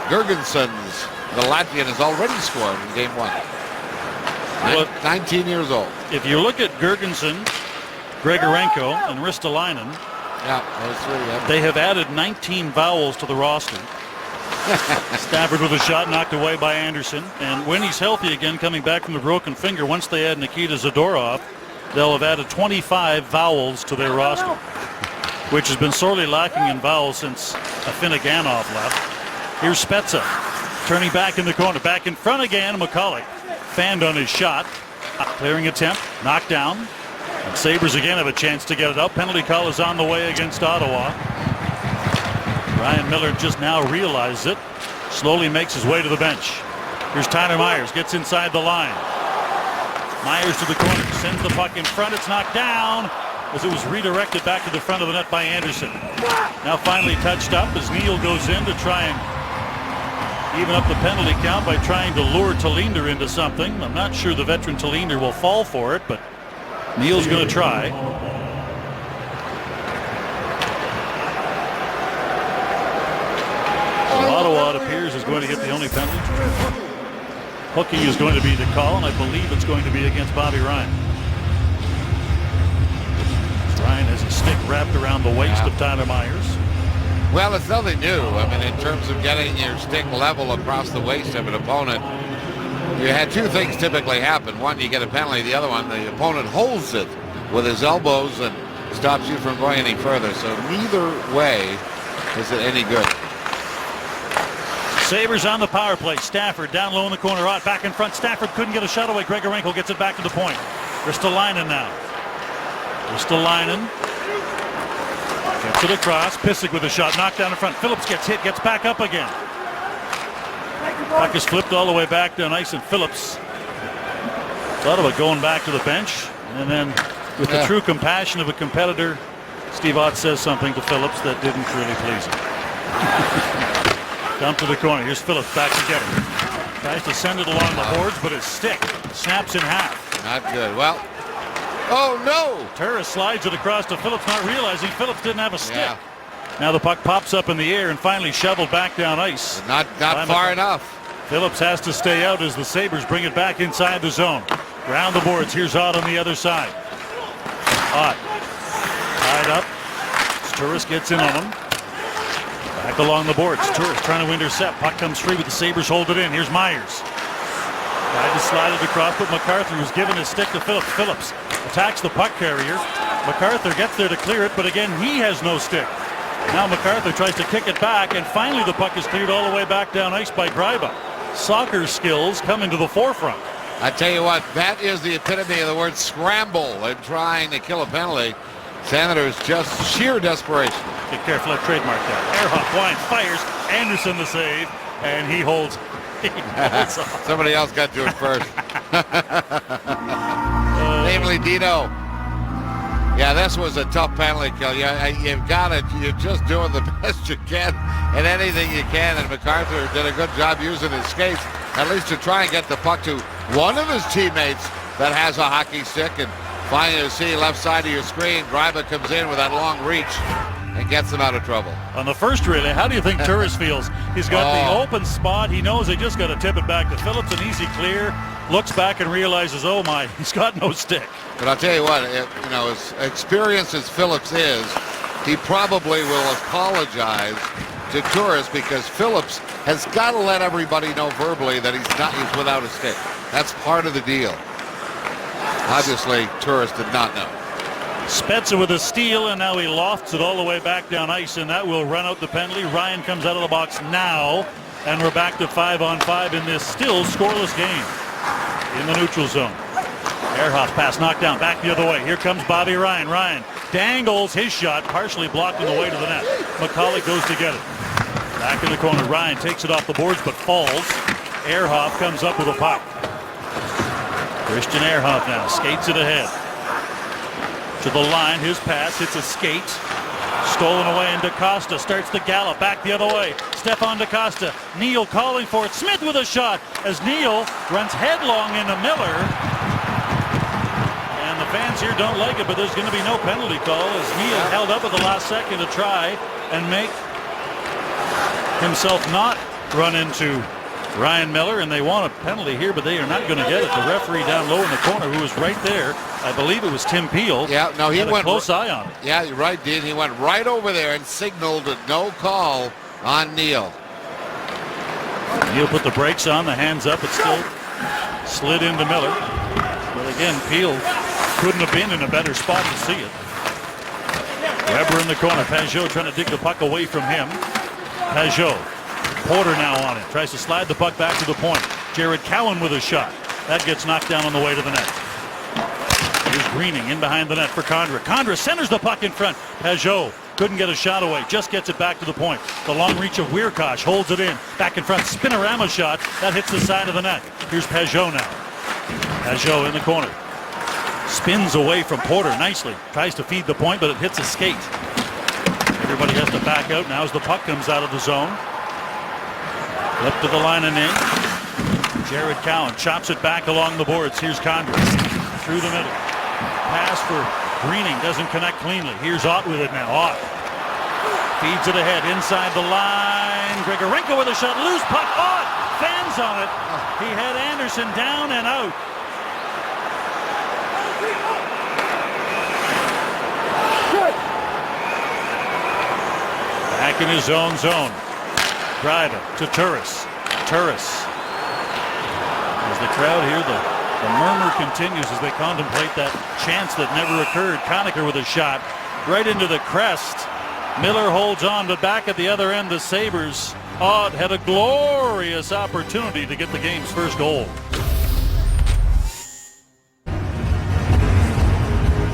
Girgensons, the Latvian, has already scored in game 1. 19 years old. If you look at Girgensson, Grigorenko, and Ristolainen, Yeah, those three. Yeah. They have added 19 vowels to the roster. Stafford with a shot knocked away by Anderson. And when he's healthy again, coming back from the broken finger, once they add Nikita Zadorov, they'll have added 25 vowels to their roster, which has been sorely lacking in vowels since Afinoganov left. Here's Spezza turning back in the corner. Back in front again. McCulloch fanned on his shot. Clearing attempt. Knocked down. And Sabres again have a chance to get it out. Penalty call is on the way against Ottawa. Ryan Miller just now realizes it. Slowly makes his way to the bench. Here's Tyler Myers. Gets inside the line. Myers to the corner. Sends the puck in front. It's knocked down as it was redirected back to the front of the net by Anderson. Now finally touched up as Neal goes in to try and even up the penalty count by trying to lure Tallinder into something. I'm not sure the veteran Tallinder will fall for it, but Neal's going to try. So Ottawa, it appears, is going to get the only penalty. Hooking is going to be the call, and I believe it's going to be against Bobby Ryan. Ryan has a stick wrapped around the waist of Tyler Myers. Well, it's nothing new. I mean, in terms of getting your stick level across the waist of an opponent, you had two things typically happen. One, you get a penalty. The other one, the opponent holds it with his elbows and stops you from going any further. So neither way is it any good. Sabres on the power play. Stafford down low in the corner. Ott back in front. Stafford couldn't get a shot away. Grigorenko gets it back to the point. Ristolainen now. Ristolainen gets it across. Pysyk with a shot. Knocked down in front. Phillips gets hit. Gets back up again. Puck is flipped all the way back down ice, and Phillips thought about going back to the bench. And then with the true compassion of a competitor, Steve Ott says something to Phillips that didn't really please him. Dump to the corner. Here's Phillips back to get it. Tries to send it along the boards, but his stick snaps in half. Not good. Well, oh no! Turris slides it across to Phillips, not realizing Phillips didn't have a stick. Yeah. Now the puck pops up in the air and finally shoveled back down ice. Not far enough. Phillips has to stay out as the Sabres bring it back inside the zone. Round the boards. Here's Ott on the other side. Ott tied up. Turris gets in on him. Back along the boards. Turris trying to intercept. Puck comes free, but the Sabres hold it in. Here's Myers. Tried to slide it across, but MacArthur was giving his stick to Phillips. Phillips attacks the puck carrier. MacArthur gets there to clear it, but again, he has no stick. Now MacArthur tries to kick it back, and finally the puck is cleared all the way back down ice by Greiba. Soccer skills coming to the forefront. I tell you what, that is the epitome of the word scramble in trying to kill a penalty. Senators just sheer desperation. Get careful, I've trademarked that. Ehrhoff blind fires. Anderson the save, and he holds off. Somebody else got to it first. Namely Dino. Yeah, this was a tough penalty kill. You've got it. You're just doing the best you can and anything you can. And MacArthur did a good job using his skates, at least to try and get the puck to one of his teammates that has a hockey stick. And finally, you see left side of your screen, Greiba comes in with that long reach and gets him out of trouble. On the first relay, how do you think Turris feels? He's got the open spot. He knows they just got to tip it back to Phillips, an easy clear. Looks back and realizes, oh my, he's got no stick. But I'll tell you what, as experienced as Phillips is, he probably will apologize to Turris because Phillips has got to let everybody know verbally that he's without a stick. That's part of the deal. Obviously, Turris did not know. Spezza with a steal, and now he lofts it all the way back down ice, and that will run out the penalty. Ryan comes out of the box now, and we're back to 5-on-5 in this still scoreless game in the neutral zone. Ehrhoff pass knocked down, back the other way. Here comes Bobby Ryan. Ryan dangles his shot, partially blocked on the way to the net. McCulloch goes to get it. Back in the corner, Ryan takes it off the boards but falls. Ehrhoff comes up with a puck. Christian Ehrhoff now skates it ahead. To the line, his pass hits a skate. Stolen away, and DaCosta starts to gallop back the other way. Stefan DaCosta. Neal calling for it. Smith with a shot as Neal runs headlong into Miller. And the fans here don't like it, but there's going to be no penalty call as Neal held up at the last second to try and make himself not run into Ryan Miller, and they want a penalty here, but they are not going to get it. The referee down low in the corner, who is right there, I believe it was Tim Peel. Yeah, no, he had a went close eye on it. Yeah, you're right, Dean. He went right over there and signaled a no call on Neal. Neal put the brakes on, the hands up. It still slid into Miller. But again, Peel couldn't have been in a better spot to see it. Weber in the corner. Pajot trying to dig the puck away from him. Pajot. Porter now on it. Tries to slide the puck back to the point. Jared Cowan with a shot. That gets knocked down on the way to the net. Here's Greening in behind the net for Condra. Condra centers the puck in front. Pajot couldn't get a shot away. Just gets it back to the point. The long reach of Weirkosh holds it in. Back in front. Spinorama shot. That hits the side of the net. Here's Pajot now. Pajot in the corner. Spins away from Porter nicely. Tries to feed the point, but it hits a skate. Everybody has to back out now as the puck comes out of the zone. Up to the line and in. Jared Cowan chops it back along the boards. Here's Condra through the middle. Pass for Greening doesn't connect cleanly. Here's Ott with it now. Ott feeds it ahead inside the line. Grigorenko with a shot. Loose puck. Ott fans on it. He had Anderson down and out. Back in his own zone. Driving to Turris. Turris. As the crowd here, the murmur continues as they contemplate that chance that never occurred. Conacher with a shot right into the crest. Miller holds on, but back at the other end, the Sabres. Odd had a glorious opportunity to get the game's first goal.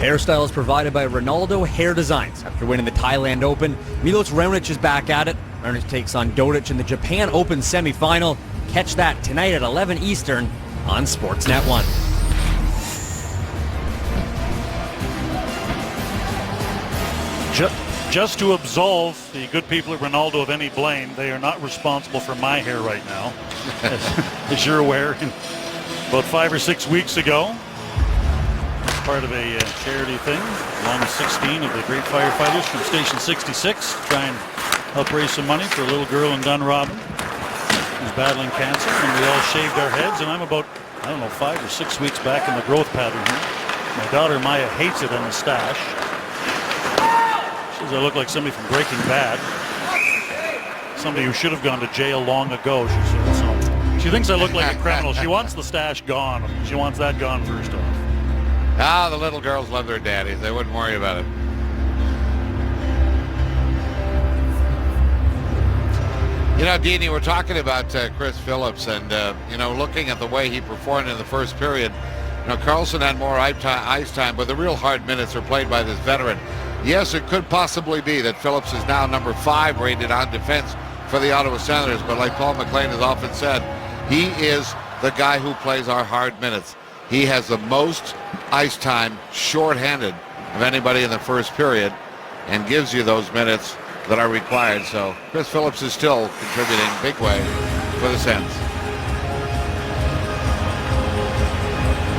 Hairstyles provided by Ronaldo Hair Designs. After winning the Thailand Open, Milos Raonic is back at it. Raonic takes on Dodic in the Japan Open semifinal. Catch that tonight at 11 Eastern on Sportsnet 1. Just to absolve the good people at Ronaldo of any blame, they are not responsible for my hair right now. As you're aware, about 5 or 6 weeks ago, part of a charity thing, along with 16 of the great firefighters from Station 66, to try and help raise some money for a little girl in Dunrobin who's battling cancer, and we all shaved our heads, and I'm about, 5 or 6 weeks back in the growth pattern here. My daughter Maya hates it on the stash. She says I look like somebody from Breaking Bad. Somebody who should have gone to jail long ago, she said. So she thinks I look like a criminal. She wants the stash gone. She wants that gone first off. Ah, the little girls love their daddies. They wouldn't worry about it. You know, Deanie, we're talking about Chris Phillips and, looking at the way he performed in the first period. Karlsson had more ice time, but the real hard minutes are played by this veteran. Yes, it could possibly be that Phillips is now number 5 rated on defense for the Ottawa Senators, but like Paul McLean has often said, he is the guy who plays our hard minutes. He has the most ice time shorthanded of anybody in the first period and gives you those minutes that are required. So Chris Phillips is still contributing big way for the Sens.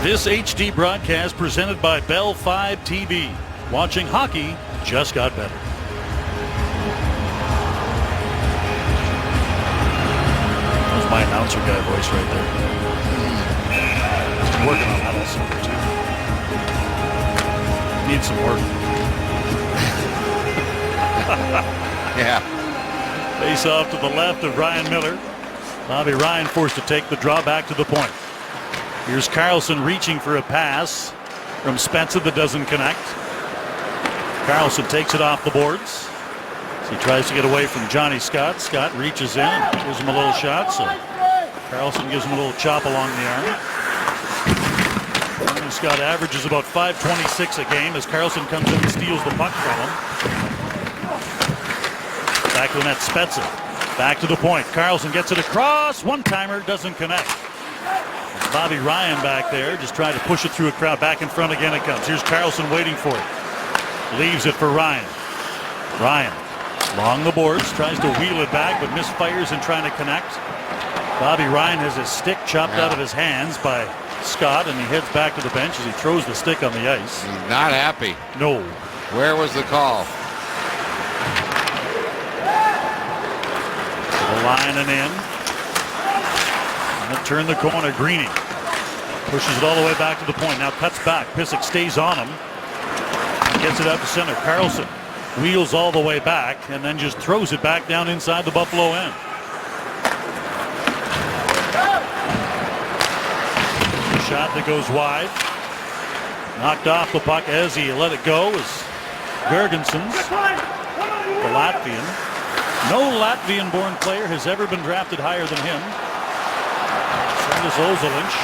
This HD broadcast presented by Bell 5 TV. Watching hockey just got better. That was my announcer guy voice right there. Working on that all summer too. Need some work. Yeah. Face off to the left of Ryan Miller. Bobby Ryan forced to take the draw back to the point. Here's Karlsson reaching for a pass from Spezza that doesn't connect. Karlsson takes it off the boards. He tries to get away from Johnny Scott. Scott reaches in, gives him a little shot. So Karlsson gives him a little chop along the arm. Johnny Scott averages about .526 a game as Karlsson comes in and steals the puck from him. Back to the net, Spezza. Back to the point. Karlsson gets it across. One-timer doesn't connect. Bobby Ryan back there just trying to push it through a crowd. Back in front again it comes. Here's Karlsson waiting for it. Leaves it for Ryan. Ryan along the boards, tries to wheel it back, but misfires in trying to connect. Bobby Ryan has his stick chopped out of his hands by Scott, and he heads back to the bench as he throws the stick on the ice. He's not happy. No. Where was the call? The line and in. And turn the corner, Greening. Pushes it all the way back to the point. Now cuts back. Pysyk stays on him. Gets it out to center. Karlsson wheels all the way back and then just throws it back down inside the Buffalo end. Shot that goes wide. Knocked off the puck as he let it go is Girgensons, the Latvian. No Latvian-born player has ever been drafted higher than him. Sandis Ozolinsh,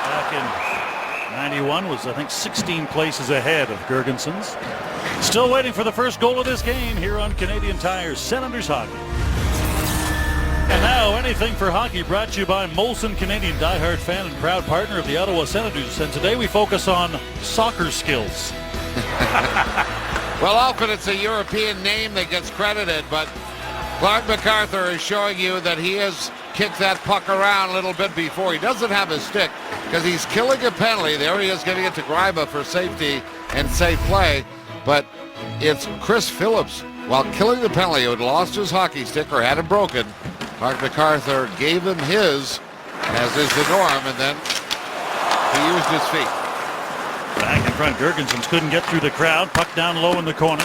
back in '91, was I think 16 places ahead of Girgensons. Still waiting for the first goal of this game here on Canadian Tire's Senators Hockey. And now, Anything for Hockey brought to you by Molson Canadian, diehard fan and proud partner of the Ottawa Senators. And today we focus on soccer skills. Well, often it's a European name that gets credited, but Clark MacArthur is showing you that he has kicked that puck around a little bit before. He doesn't have his stick because he's killing a penalty. There he is, giving it to Greiba for safety and safe play. But it's Chris Phillips, while killing the penalty, who had lost his hockey stick or had it broken. Clark MacArthur gave him his, as is the norm, and then he used his feet. Back in front, Girgensons couldn't get through the crowd. Puck down low in the corner.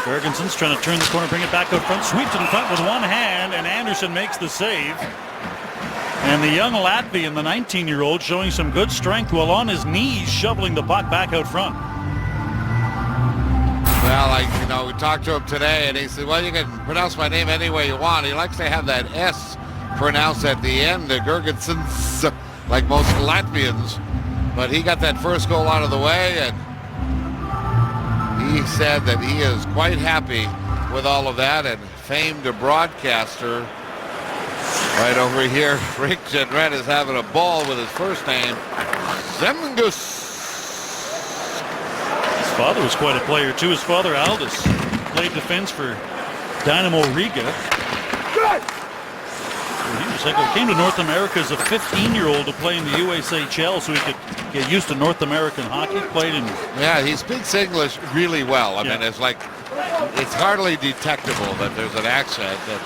Girgensons trying to turn the corner, bring it back out front. Sweeps it in front with one hand, and Anderson makes the save. And the young Latvian, the 19-year-old, showing some good strength while on his knees, shoveling the puck back out front. Well, we talked to him today, and he said, well, you can pronounce my name any way you want. He likes to have that S pronounced at the end, Girgensons, like most Latvians. But he got that first goal out of the way, and he said that he is quite happy with all of that. And famed broadcaster right over here, Rick Jeanneret, is having a ball with his first name, Zemgus. His father was quite a player, too. His father, Aldis, played defense for Dynamo Riga. He came to North America as a 15-year-old to play in the USHL so he could get used to North American hockey. Played in... Yeah, he speaks English really well. I mean, it's it's hardly detectable that there's an accent. And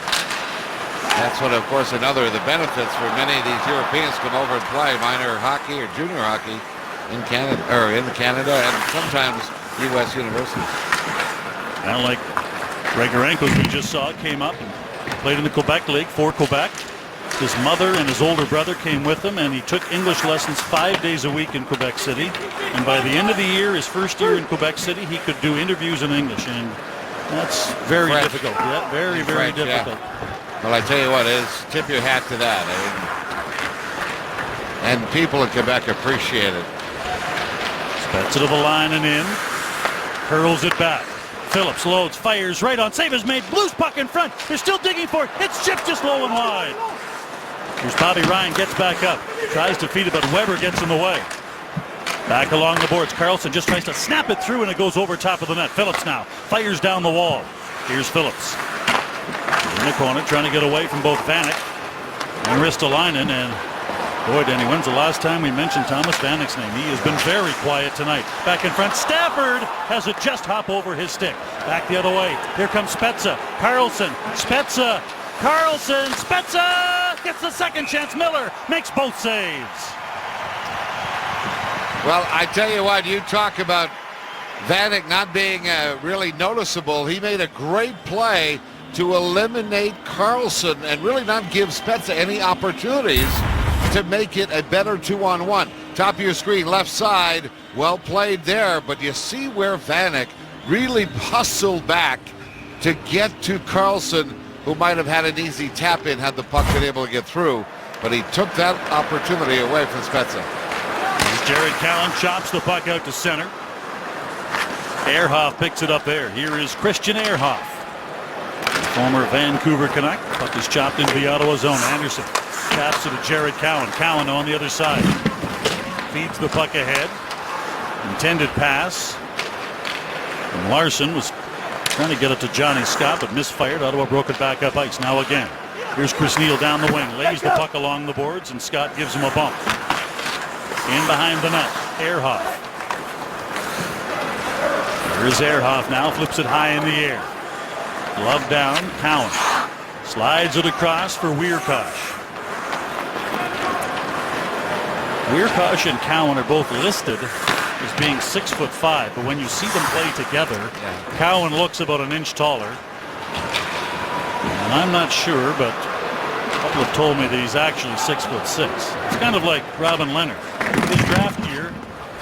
that's what, of course, another of the benefits for many of these Europeans come over and play minor hockey or junior hockey in Canada, and sometimes U.S. universities. Kind of like Grigorenko, we just saw, came up and played in the Quebec League for Quebec. His mother and his older brother came with him, and he took English lessons 5 days a week in Quebec City. And by the end of the year, his first year in Quebec City, he could do interviews in English, and that's very difficult. Yeah, very difficult. Yeah. Well, I tell you what, tip your hat to that. And people in Quebec appreciate it. Spezza to the line and in. Hurls it back. Phillips loads, fires right on. Save is made. Blues puck in front. They're still digging for it. It's chipped just low and wide. Here's Bobby Ryan, gets back up. Tries to feed it, but Weber gets in the way. Back along the boards. Karlsson just tries to snap it through, and it goes over top of the net. Phillips now fires down the wall. Here's Phillips. In the corner, trying to get away from both Vanek and Ristolainen. And boy, Danny, when's the last time we mentioned Thomas Vanek's name? He has been very quiet tonight. Back in front, Stafford has it just hop over his stick. Back the other way. Here comes Spezza. Karlsson. Spezza. Karlsson. Spezza gets the second chance. Miller makes both saves. Well, I tell you what, you talk about Vanek not being really noticeable. He made a great play to eliminate Karlsson and really not give Spezza any opportunities to make it a better 2-on-1. Top of your screen, left side, well played there, but you see where Vanek really hustled back to get to Karlsson, who might have had an easy tap in had the puck been able to get through, but he took that opportunity away from Spezza. Jared Cowan chops the puck out to center. Ehrhoff picks it up there. Here is Christian Ehrhoff, former Vancouver Canuck. Puck is chopped into the Ottawa zone. Anderson taps it to Jared Cowan. Cowan on the other side. Feeds the puck ahead. Intended pass. And Larson was trying to get it to Johnny Scott, but misfired. Ottawa broke it back up ice. Now again. Here's Chris Neal down the wing. Lays the puck along the boards, and Scott gives him a bump. In behind the net. Ehrhoff. Here is Ehrhoff now. Flips it high in the air. Glove down. Cowan. Slides it across for Wierkosh. Weirkosh and Cowan are both listed as being 6'5", but when you see them play together, Cowan looks about an inch taller. And I'm not sure, but a couple have told me that he's actually 6'6". It's kind of like Robin Leonard. His draft year,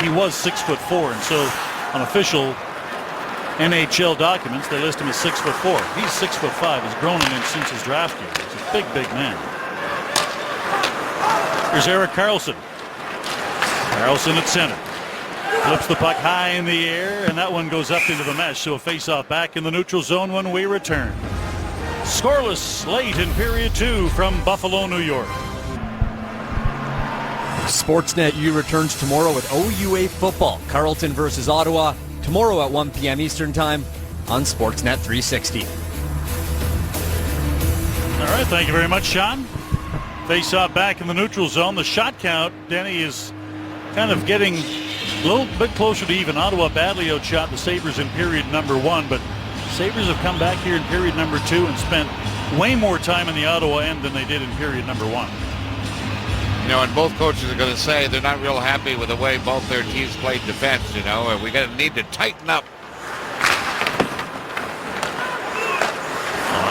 he was 6'4", and so on official NHL documents, they list him as 6'4". He's 6'5". He's grown an inch since his draft year. He's a big, big man. Here's Erik Karlsson. Karlsson at center. Flips the puck high in the air, and that one goes up into the mesh. So a face-off back in the neutral zone when we return. Scoreless late in period 2 from Buffalo, New York. Sportsnet U returns tomorrow with OUA football. Carleton versus Ottawa tomorrow at 1 p.m. Eastern Time on Sportsnet 360. All right, thank you very much, Sean. Face-off back in the neutral zone. The shot count, Denny, is kind of getting a little bit closer to even. Ottawa badly outshot the Sabres in period number 1, but Sabres have come back here in period number 2 and spent way more time in the Ottawa end than they did in period number 1. You know, and both coaches are going to say they're not real happy with the way both their teams played defense, you know, and we're going to need to tighten up.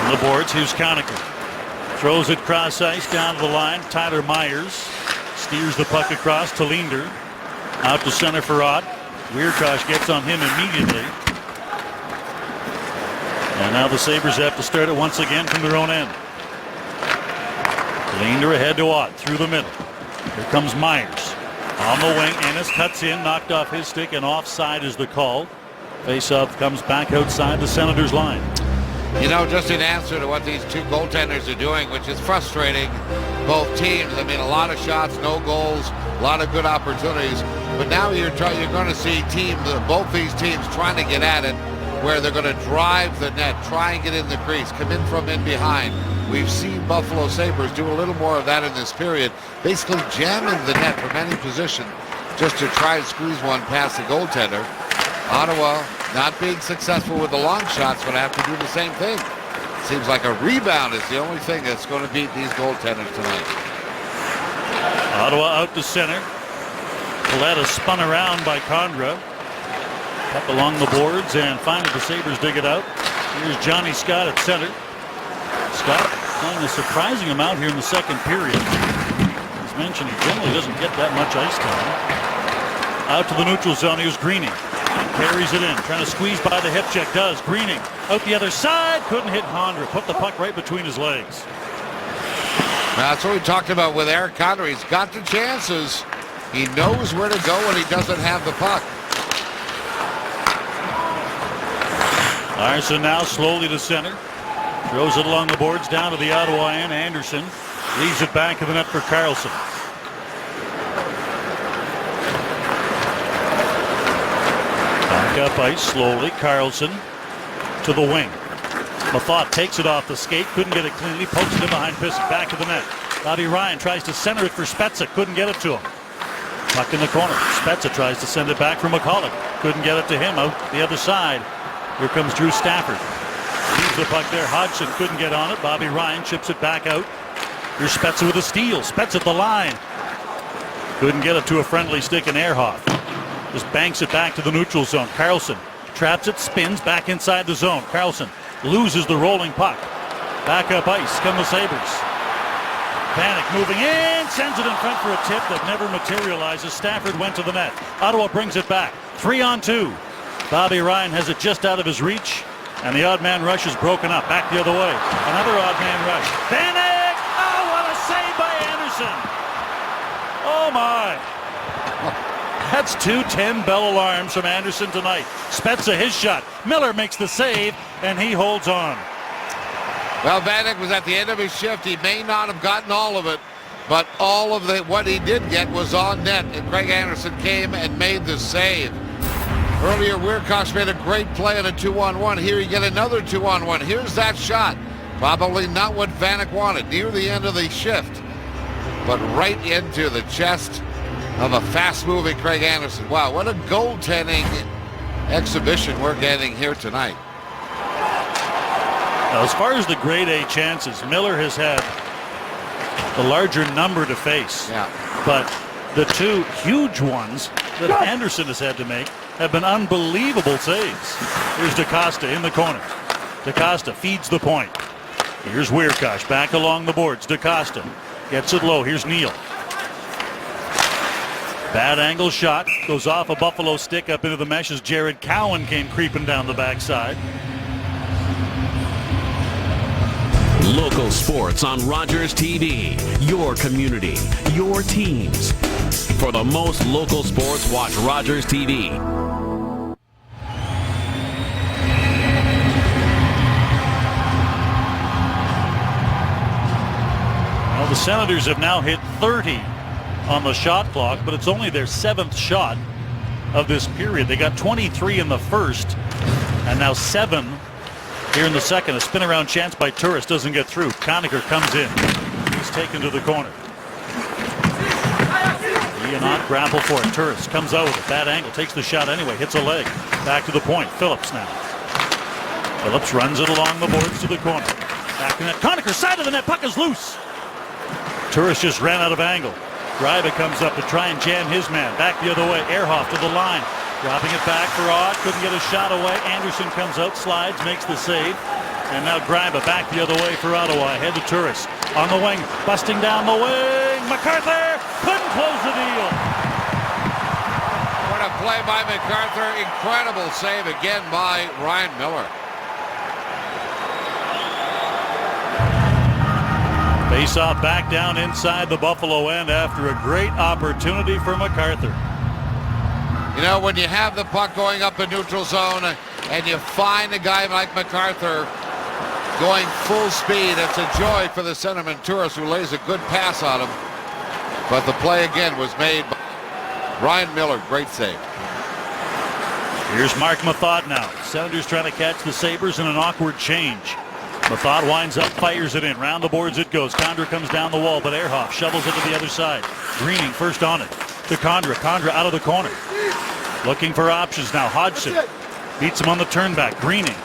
On the boards, here's Conacher. Throws it cross ice down to the line. Tyler Myers steers the puck across to Linder. Out to center for Ott. Weirkosh gets on him immediately. And now the Sabres have to start it once again from their own end. Linder ahead to Ott through the middle. Here comes Myers. On the wing, Ennis cuts in, knocked off his stick, and offside is the call. Face-off comes back outside the Senators' line. You know, just in answer to what these two goaltenders are doing, which is frustrating both teams. I mean, a lot of shots, no goals, a lot of good opportunities. But now you're going to see both these teams trying to get at it, where they're going to drive the net, try and get in the crease, come in from in behind. We've seen Buffalo Sabres do a little more of that in this period, basically jamming the net from any position just to try and squeeze one past the goaltender. Ottawa not being successful with the long shots, but have to do the same thing. Seems like a rebound is the only thing that's going to beat these goaltenders tonight. Ottawa out to center. Paletta spun around by Condra. Up along the boards, and finally the Sabres dig it out. Here's Johnny Scott at center. Scott playing a surprising amount here in the second period. As mentioned, he generally doesn't get that much ice time. Out to the neutral zone, here's Greening. Carries it in, trying to squeeze by the hip check, does. Greening out the other side, couldn't hit Condra. Put the puck right between his legs. That's what we talked about with Erik Condra. He's got the chances. He knows where to go when he doesn't have the puck. Larson now slowly to center. Throws it along the boards down to the Ottawa end. Anderson leaves it back of the net for Karlsson. Back up ice slowly. Karlsson to the wing. Mathot takes it off the skate. Couldn't get it cleanly. Pokes it in behind Pysyk. Back of the net. Bobby Ryan tries to center it for Spezza. Couldn't get it to him. Puck in the corner. Spezza tries to send it back for McCulloch. Couldn't get it to him out the other side. Here comes Drew Stafford. Leaves the puck there. Hodgson couldn't get on it. Bobby Ryan chips it back out. Here's Spezza with a steal. Spezza at the line. Couldn't get it to a friendly stick in Ehrhoff. Just banks it back to the neutral zone. Karlsson traps it, spins back inside the zone. Karlsson loses the rolling puck. Back up ice come the Sabres. Panic moving in, sends it in front for a tip that never materializes. Stafford went to the net. Ottawa brings it back. 3-on-2. Bobby Ryan has it just out of his reach, and the odd man rush is broken up. Back the other way. Another odd man rush. Panic! Oh, what a save by Anderson! Oh my! That's 2 10-bell alarms from Anderson tonight. Spezza his shot. Miller makes the save, and he holds on. Well, Vanek was at the end of his shift. He may not have gotten all of it, but all of what he did get was on net, and Craig Anderson came and made the save. Earlier, Weirkosh made a great play on a 2-on-1. Here you get another 2-on-1. Here's that shot. Probably not what Vanek wanted near the end of the shift, but right into the chest of a fast-moving Craig Anderson. Wow, what a goaltending exhibition we're getting here tonight. Now, as far as the grade A chances, Miller has had the larger number to face. Yeah. But The two huge ones that Anderson has had to make have been unbelievable saves. Here's DaCosta in the corner. DaCosta feeds the point. Here's Wiercauch back along the boards. DaCosta gets it low. Here's Neal. Bad angle shot. Goes off a Buffalo stick up into the mesh as Jared Cowan came creeping down the backside. Local sports on Rogers TV. Your community, your teams. For the most local sports, watch Rogers TV. Well, the Senators have now hit 30 on the shot clock, but it's only their 7th shot of this period. They got 23 in the first, and now 7 here in the second. A spin around chance by Turris doesn't get through. Conacher comes in. He's taken to the corner. Leonot grapple for it. Turris comes out with a bad angle. Takes the shot anyway. Hits a leg. Back to the point. Phillips now. Phillips runs it along the boards to the corner. Back in that. Conacher side of the net. Puck is loose. Turris just ran out of angle. Greiba comes up to try and jam his man. Back the other way. Ehrhoff to the line. Dropping it back for Ott. Couldn't get a shot away. Anderson comes out, slides, makes the save. And now Greiba back the other way for Ottawa. Ahead to Turris. On the wing. Busting down the wing. MacArthur couldn't close the deal. What a play by MacArthur. Incredible save again by Ryan Miller. Face-off back down inside the Buffalo end after a great opportunity for MacArthur. You know, when you have the puck going up the neutral zone and you find a guy like MacArthur going full speed, it's a joy for the centerman Turris, who lays a good pass on him. But the play again was made by Ryan Miller. Great save. Here's Mark Method now. Senators trying to catch the Sabres in an awkward change. Method winds up, fires it in. Round the boards it goes. Condra comes down the wall, but Ehrhoff shovels it to the other side. Greening first on it to Condra. Condra out of the corner. Looking for options now. Hodgson beats him on the turnback. Greening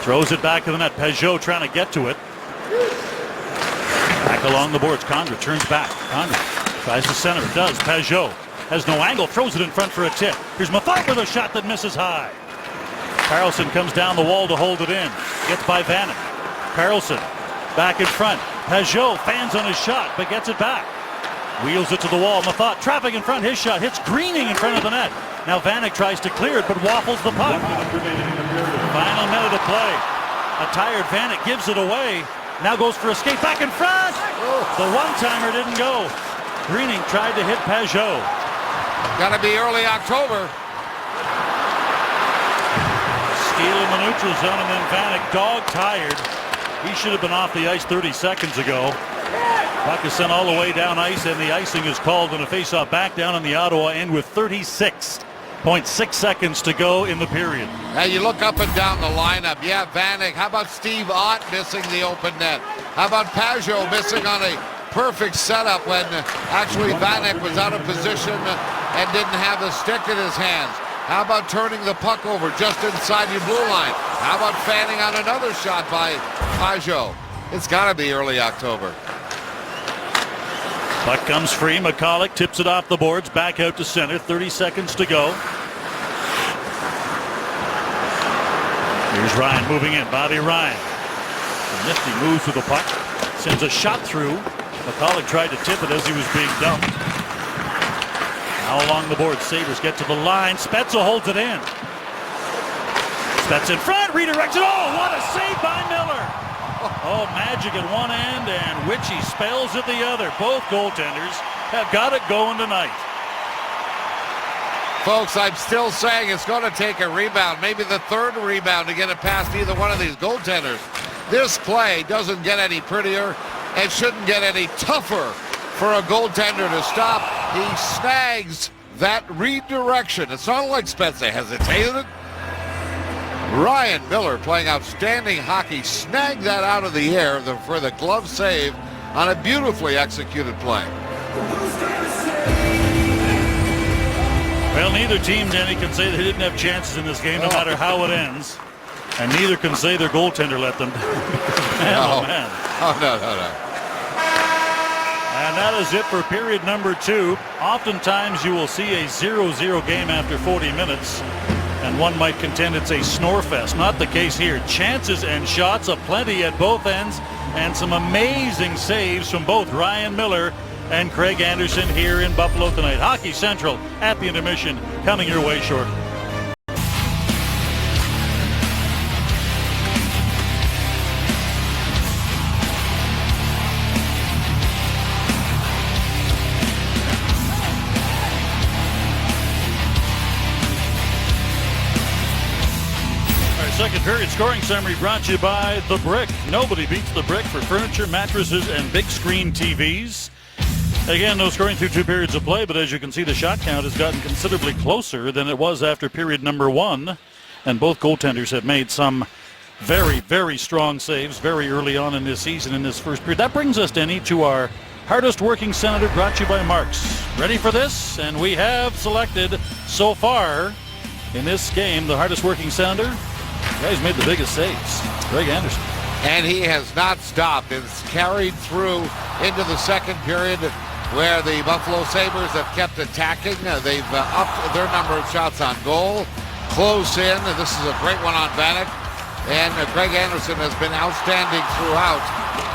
throws it back to the net. Peugeot trying to get to it. Back along the boards. Condra turns back. Condra tries to center. It does. Peugeot has no angle. Throws it in front for a tip. Here's Method with a shot that misses high. Carlson comes down the wall to hold it in. Gets by Vanek. Carlson back in front. Peugeot fans on his shot but gets it back. Wheels it to the wall. Method traffic in front. His shot hits Greening in front of the net. Now Vanek tries to clear it but waffles the puck. Final minute of play. A tired Vanek gives it away. Now goes for a skate back in front. The one-timer didn't go. Greening tried to hit Peugeot. Got to be early October. Steal in the neutral zone, and then Vanek dog-tired. He should have been off the ice 30 seconds ago. Puck is sent all the way down ice, and the icing is called on a face-off back down on the Ottawa end with 36.6 seconds to go in the period. Now you look up and down the lineup. Yeah, Vanek. How about Steve Ott missing the open net? How about Peugeot missing on a perfect setup when actually Vanek was out of position and didn't have the stick in his hands? How about turning the puck over just inside your blue line? How about fanning on another shot by Peugeot? It's got to be early October. Puck comes free. McCulloch tips it off the boards. Back out to center. 30 seconds to go. Here's Ryan moving in. Bobby Ryan. A nifty moves with the puck. Sends a shot through. McCulloch tried to tip it as he was being dumped. Now along the board, Sabres get to the line. Spezza holds it in. Spezza in front, redirects it. Oh, what a save by Miller. Oh, magic at one end and witchy spells at the other. Both goaltenders have got it going tonight. Folks, I'm still saying it's going to take a rebound, maybe the third rebound to get it past either one of these goaltenders. This play doesn't get any prettier and shouldn't get any tougher for a goaltender to stop. He snags that redirection. It's not like Spezza hesitated. Ryan Miller, playing outstanding hockey, snagged that out of the air for the glove save on a beautifully executed play. Well, neither team, Danny, can say they didn't have chances in this game, no matter how it ends. And neither can say their goaltender let them. Man, oh man. Oh, no. And that is it for period number 2. Oftentimes you will see a 0-0 game after 40 minutes. And one might contend it's a snore fest. Not the case here. Chances and shots aplenty at both ends. And some amazing saves from both Ryan Miller and Craig Anderson here in Buffalo tonight. Hockey Central at the intermission coming your way shortly. Second period scoring summary brought to you by The Brick. Nobody beats The Brick for furniture, mattresses, and big screen TVs. Again, no scoring through 2 periods of play, but as you can see, the shot count has gotten considerably closer than it was after period number 1. And both goaltenders have made some very, very strong saves very early on in this season in this first period. That brings us, Denny, to our hardest working senator brought to you by Marks. Ready for this? And we have selected so far in this game the hardest working senator. The guy who's made the biggest saves, Craig Anderson. And he has not stopped. It's carried through into the second period where the Buffalo Sabres have kept attacking. They've upped their number of shots on goal. Close in. This is a great one on Vanek. And Craig Anderson has been outstanding throughout.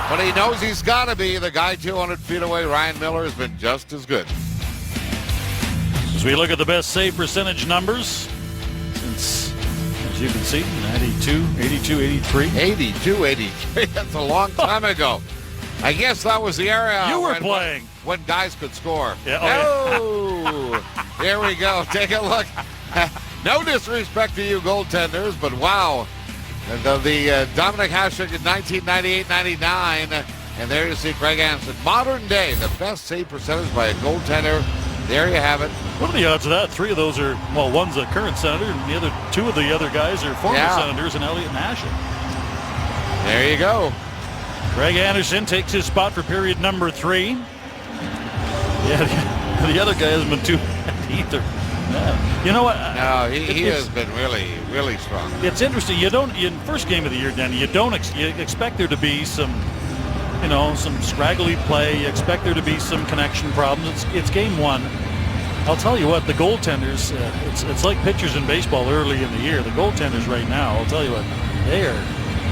But he knows he's got to be. The guy 200 feet away, Ryan Miller, has been just as good. As we look at the best save percentage numbers, since, as you can see, 92, 82, 83. 82, 83. That's a long time ago. I guess that was the era you were playing when guys could score. Yeah, Here we go. Take a look. No disrespect to you goaltenders, but wow. The Dominic Hasek in 1998-99, and there you see Craig Anderson. Modern day, the best save percentage by a goaltender. There you have it. What are the odds of that? 3 of those are, well, one's a current senator, and the other 2 of the other guys are former senators, and Elliot and Hasek. There you go. Craig Anderson takes his spot for period number 3. Yeah, the other guy hasn't been too bad either. You know what? No, he has been really, really strong. It's interesting. You don't, in first game of the year, Danny, you expect there to be some, some scraggly play. You expect there to be some connection problems. It's game 1. I'll tell you what, the goaltenders, it's like pitchers in baseball early in the year. The goaltenders right now, I'll tell you what, they are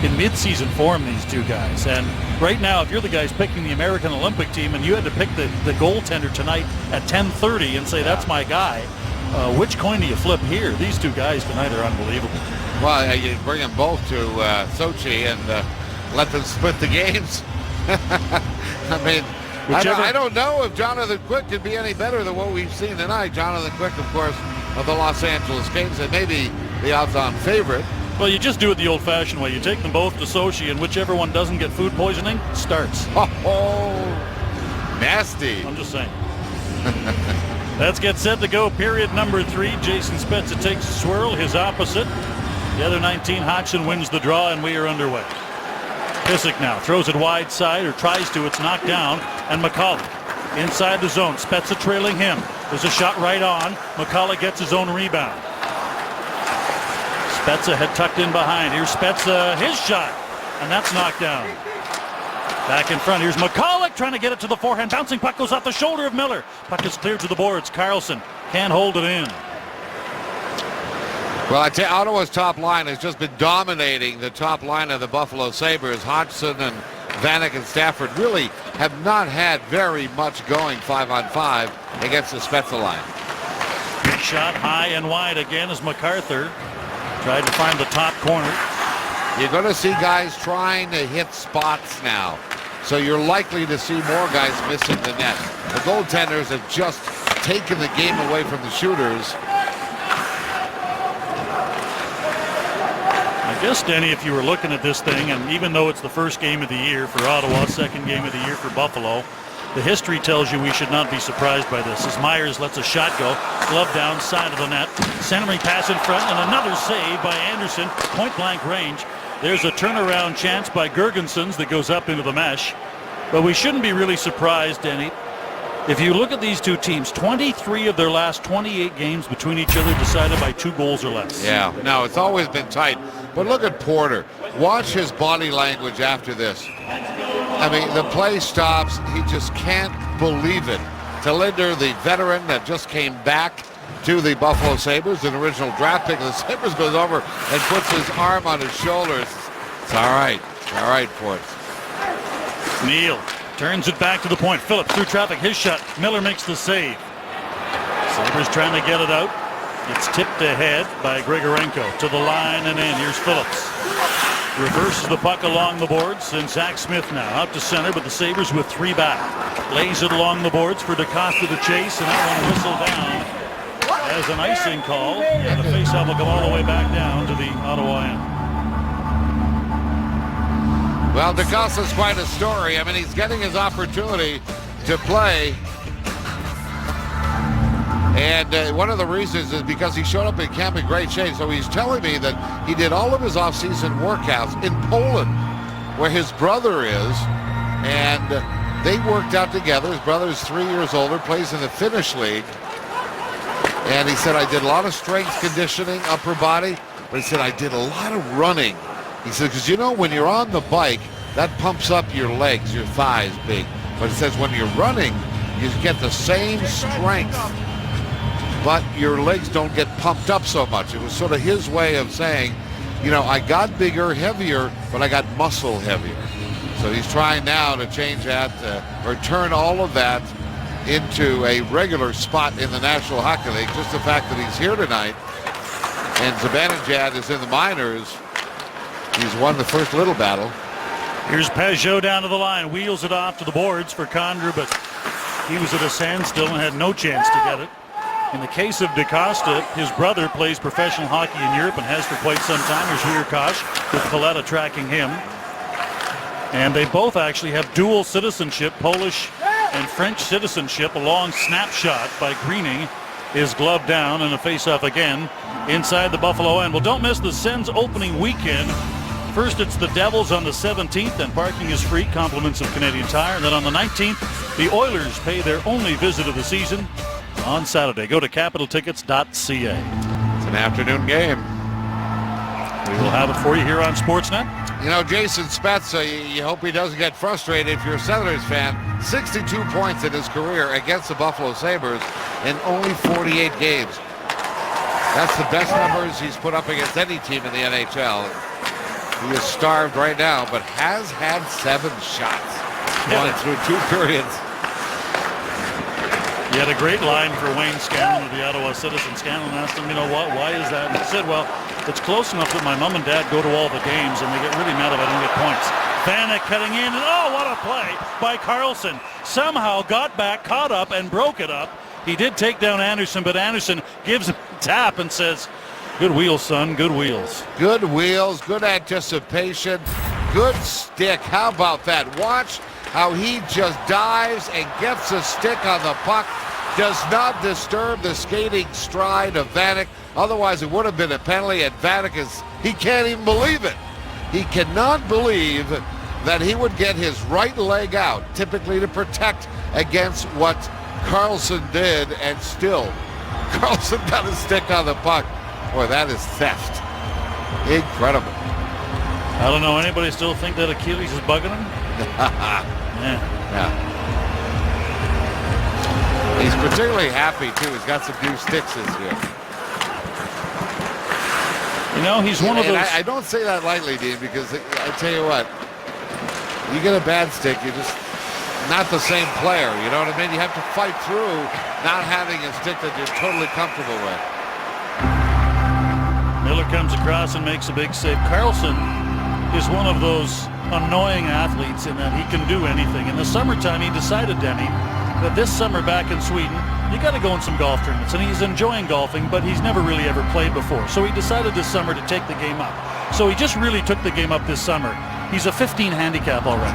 in mid-season form, these 2 guys. And right now, if you're the guys picking the American Olympic team and you had to pick the goaltender tonight at 10:30 and say, that's my guy, which coin do you flip here? These 2 guys tonight are unbelievable. Well, you bring them both to Sochi and let them split the games. I mean, I don't know if Jonathan Quick could be any better than what we've seen tonight. Jonathan Quick, of course, of the Los Angeles Kings, and maybe the odds-on favorite. Well, you just do it the old-fashioned way. You take them both to Sochi, and whichever one doesn't get food poisoning starts. Oh, nasty. I'm just saying. Let's get set to go. Period number 3. Jason Spezza takes a swirl, his opposite. The other 19, Hodgson wins the draw, and we are underway. Pysyk now throws it wide side, or tries to. It's knocked down, and McCullough inside the zone. Spezza trailing him. There's a shot right on. McCullough gets his own rebound. Spezza had tucked in behind. Here's Spezza, his shot, and that's knocked down. Back in front, here's McCullough trying to get it to the forehand. Bouncing puck goes off the shoulder of Miller. Puck is cleared to the boards. Carlson can't hold it in. Well, I tell you, Ottawa's top line has just been dominating the top line of the Buffalo Sabres. Hodgson and Vanek and Stafford really have not had very much going 5-on-5 against the Spezza line. Shot high and wide again as MacArthur tried to find the top corner. You're going to see guys trying to hit spots now. So you're likely to see more guys missing the net. The goaltenders have just taken the game away from the shooters. I guess, Denny, if you were looking at this thing, and even though it's the first game of the year for Ottawa, second game of the year for Buffalo, the history tells you we should not be surprised by this. As Myers lets a shot go, glove down, side of the net, centering pass in front, and another save by Anderson, point-blank range. There's a turnaround chance by Girgensons that goes up into the mesh. But we shouldn't be really surprised, Denny. If you look at these 2 teams, 23 of their last 28 games between each other decided by 2 goals or less. Yeah, no, it's always been tight. But look at Porter. Watch his body language after this. I mean, the play stops. He just can't believe it. Talinder, the veteran that just came back to the Buffalo Sabres, an original draft pick of the Sabres, goes over and puts his arm on his shoulders. It's all right. It's all right, Ports. Neal turns it back to the point. Phillips through traffic. His shot. Miller makes the save. Sabres trying to get it out. It's tipped ahead by Grigorenko to the line and in. Here's Phillips. Reverses the puck along the boards, and Zach Smith now out to center, but the Sabres with 3 back. Lays it along the boards for DaCosta to chase, and that one whistled down as an icing call. And the faceoff will come all the way back down to the Ottawa end. Well, DaCosta's quite a story. I mean, he's getting his opportunity to play. And one of the reasons is because he showed up in camp in great shape. So he's telling me that he did all of his off-season workouts in Poland, where his brother is. And they worked out together. His brother's 3 years older, plays in the Finnish league. And he said, I did a lot of strength conditioning, upper body. But he said, I did a lot of running. He said, because you know, when you're on the bike, that pumps up your legs, your thighs big. But he says, when you're running, you get the same strength, but your legs don't get pumped up so much. It was sort of his way of saying, you know, I got bigger, heavier, but I got muscle heavier. So he's trying now to change that, or turn all of that into a regular spot in the National Hockey League. Just the fact that he's here tonight, and Zibanejad is in the minors. He's won the first little battle. Here's Peugeot down to the line, wheels it off to the boards for Condra, but he was at a standstill and had no chance to get it. In the case of DaCosta, his brother plays professional hockey in Europe and has for quite some time. Here's Wierkosh with Coletta tracking him. And they both actually have dual citizenship, Polish and French citizenship. A long snapshot by Greening is gloved down, and a face-off again inside the Buffalo end. Well, don't miss the Sens opening weekend. First, it's the Devils on the 17th, and parking is free, compliments of Canadian Tire. And then on the 19th, the Oilers pay their only visit of the season on Saturday. Go to capitaltickets.ca. It's an afternoon game. We will have it for you here on Sportsnet. You know, Jason Spezza, you hope he doesn't get frustrated if you're a Senators fan. 62 points in his career against the Buffalo Sabres in only 48 games. That's the best numbers he's put up against any team in the NHL. He is starved right now, but has had 7 shots. One through 2 periods. He had a great line for Wayne Scanlon of the Ottawa Citizen. Scanlon asked him, you know what, why is that? And he said, well, it's close enough that my mom and dad go to all the games and they get really mad if I don't get points. Vanek cutting in, and oh, what a play by Carlson. Somehow got back, caught up, and broke it up. He did take down Anderson, but Anderson gives him a tap and says, good wheels, son, good wheels. Good wheels, good anticipation, good stick. How about that? Watch how he just dives and gets a stick on the puck. Does not disturb the skating stride of Vanek. Otherwise, it would have been a penalty, and Vanek he can't even believe it. He cannot believe that he would get his right leg out, typically to protect against what Carlson did, and still Carlson got a stick on the puck. Boy, that is theft. Incredible. I don't know, anybody still think that Achilles is bugging him? Yeah. He's particularly happy, too. He's got some new sticks this year. You know, he's one of those... I don't say that lightly, Dean, because I tell you what, you get a bad stick, you're just not the same player, you know what I mean? You have to fight through not having a stick that you're totally comfortable with. Miller comes across and makes a big save. Carlson is one of those annoying athletes in that he can do anything. In the summertime, he decided, Denny, that this summer back in Sweden, you got to go in some golf tournaments, and he's enjoying golfing, but he's never really ever played before. So he decided this summer to take the game up. So he just really took the game up this summer. He's a 15 handicap already.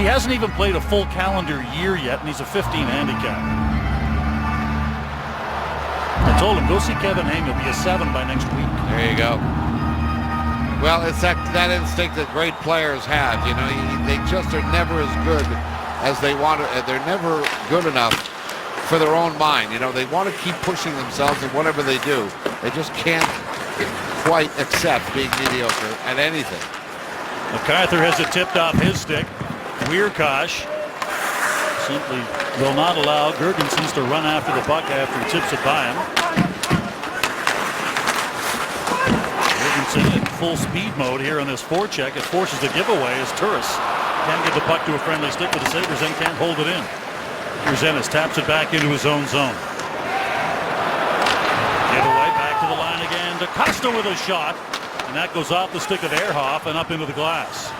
He hasn't even played a full calendar year yet, and he's a 15 handicap. I told him, go see Kevin Hayes. He'll be a 7 by next week. There you go. Well, it's that instinct that great players have. You know, they just are never as good as they want to. They're never good enough for their own mind. You know, they want to keep pushing themselves in whatever they do. They just can't quite accept being mediocre at anything. MacArthur has it tipped off his stick. Wierkosh simply will not allow Girgensons to run after the puck after he tips it by him. Girgensen in full speed mode here on this forecheck. It forces the giveaway as Turris can't get the puck to a friendly stick, but the Sabres then can't hold it in. Here's Ennis, taps it back into his own zone. Giveaway back to the line again. DaCosta with a shot, and that goes off the stick of Ehrhoff and up into the glass.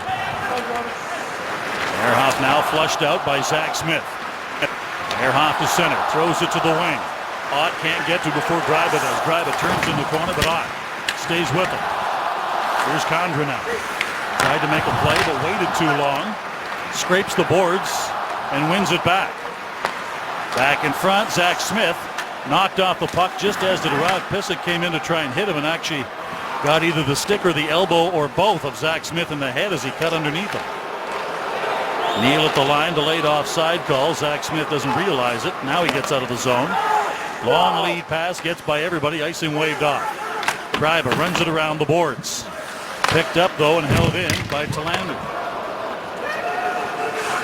Ehrhoff now flushed out by Zach Smith. Ehrhoff to center, throws it to the wing. Ott can't get to before Greiba does. Greiba turns in the corner, but Ott stays with him. Here's Condra now. Tried to make a play, but waited too long. Scrapes the boards and wins it back. Back in front, Zach Smith knocked off the puck just as did Rod Pysyk. Came in to try and hit him and actually got either the stick or the elbow or both of Zach Smith in the head as he cut underneath him. Neal at the line, delayed offside call. Zach Smith doesn't realize it. Now he gets out of the zone. Long lead pass, gets by everybody. Icing waved off. Greiba runs it around the boards. Picked up though and held in by Talander.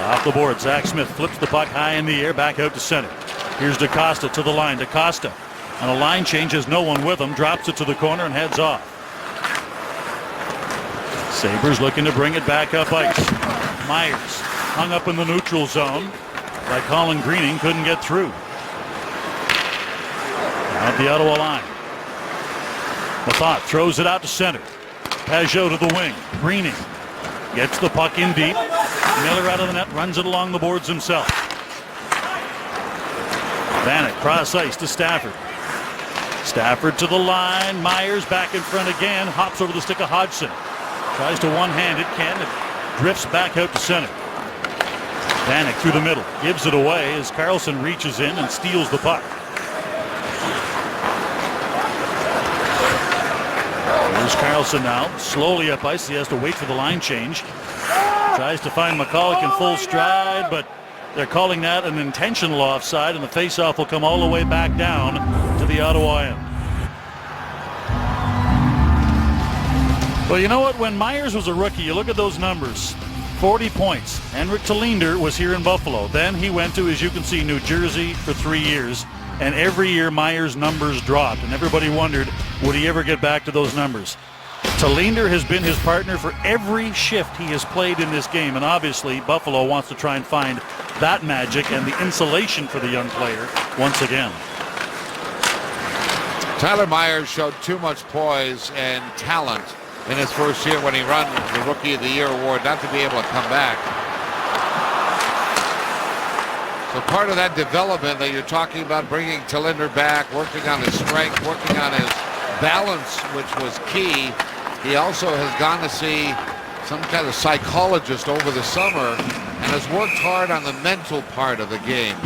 Off the board, Zach Smith flips the puck high in the air, back out to center. Here's DaCosta to the line. DaCosta on a line change, has no one with him, drops it to the corner and heads off. Sabres looking to bring it back up ice. Myers hung up in the neutral zone by Colin Greening, couldn't get through. Now at the Ottawa line. Mathot throws it out to center. Pajot to the wing. Greening gets the puck in deep. Miller out of the net, runs it along the boards himself. Vanek cross ice to Stafford. Stafford to the line. Myers back in front again. Hops over the stick of Hodgson. Tries to one-hand it. Can't. It drifts back out to center. Vanek through the middle. Gives it away as Carlson reaches in and steals the puck. Here's Carlson now. Slowly up ice. He has to wait for the line change. Tries to find McCulloch in full stride, but they're calling that an intentional offside, and the faceoff will come all the way back down to the Ottawa end. Well, you know what? When Myers was a rookie, you look at those numbers. 40 points. Henrik Tallinder was here in Buffalo. Then he went to, as you can see, New Jersey for 3 years. And every year Myers' numbers dropped, and everybody wondered, would he ever get back to those numbers? Tallinder has been his partner for every shift he has played in this game, and obviously Buffalo wants to try and find that magic and the insulation for the young player once again. Tyler Myers showed too much poise and talent in his first year when he won the Rookie of the Year award not to be able to come back. So part of that development that you're talking about, bringing Tallinder back, working on his strength, working on his balance, which was key. He also has gone to see some kind of psychologist over the summer and has worked hard on the mental part of the game.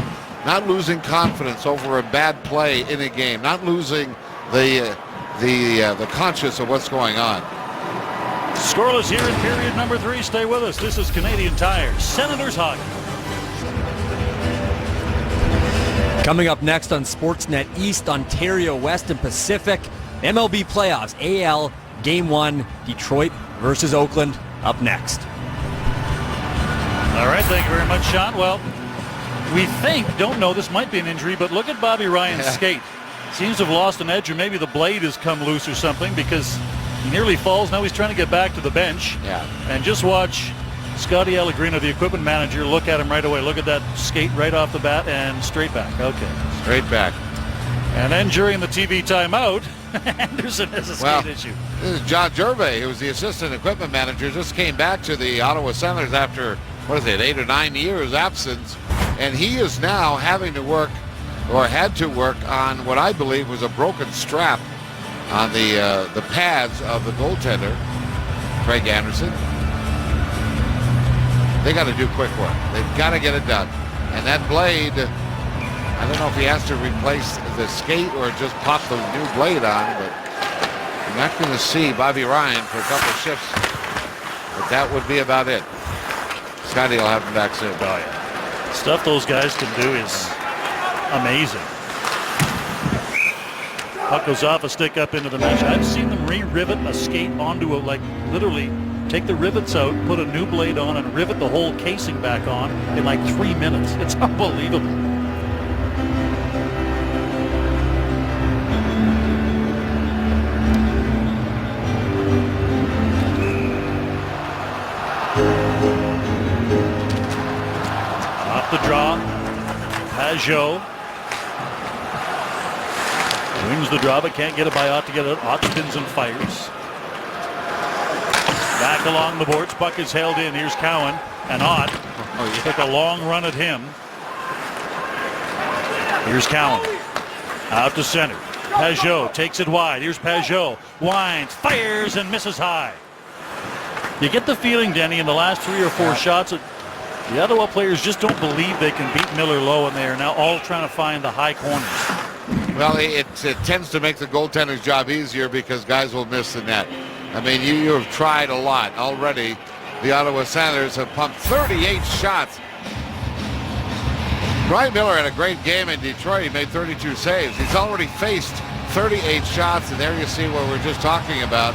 Not losing confidence over a bad play in a game, not losing the conscious of what's going on. Scoreless here in period number 3. Stay with us. This is Canadian Tire, Senators Hockey. Coming up next on Sportsnet East, Ontario West and Pacific, MLB playoffs, AL Game 1, Detroit versus Oakland, up next. All right, thank you very much, Sean. Well, we don't know, this might be an injury, but look at Bobby Ryan's skate. Seems to have lost an edge, or maybe the blade has come loose or something, because he nearly falls. Now he's trying to get back to the bench. Yeah. And just watch Scotty Allegrino, the equipment manager, look at him right away. Look at that skate right off the bat and straight back. Okay. Straight back. And then during the TV timeout, Anderson has a skate issue. This is John Gervais, who was the assistant equipment manager, just came back to the Ottawa Senators after, 8 or 9 years absence. And he is now having to work, or had to work, on what I believe was a broken strap on the pads of the goaltender, Craig Anderson. They got to do quick work. They've got to get it done. And that blade, I don't know if he has to replace the skate or just pop the new blade on, but I'm not going to see Bobby Ryan for a couple of shifts. But that would be about it. Scotty will have him back soon. Oh, yeah. Stuff those guys can do is amazing. Puck goes off a stick up into the mesh. I've seen them re-rivet a skate onto literally take the rivets out, put a new blade on, and rivet the whole casing back on in like 3 minutes. It's unbelievable. Off the draw, Pajot wins the draw, but can't get it by Ott to get it. Ott spins and fires. Back along the boards, puck is held in. Here's Cowan, and Ott took a long run at him. Here's Cowan, out to center. Pajot takes it wide. Here's Pajot, winds, fires, and misses high. You get the feeling, Denny, in the last 3 or 4 shots, that the Ottawa players just don't believe they can beat Miller low, and they are now all trying to find the high corners. Well, it tends to make the goaltender's job easier because guys will miss the net. I mean, you have tried a lot already. The Ottawa Senators have pumped 38 shots. Brian Miller had a great game in Detroit. He made 32 saves. He's already faced 38 shots, and there you see what we're just talking about.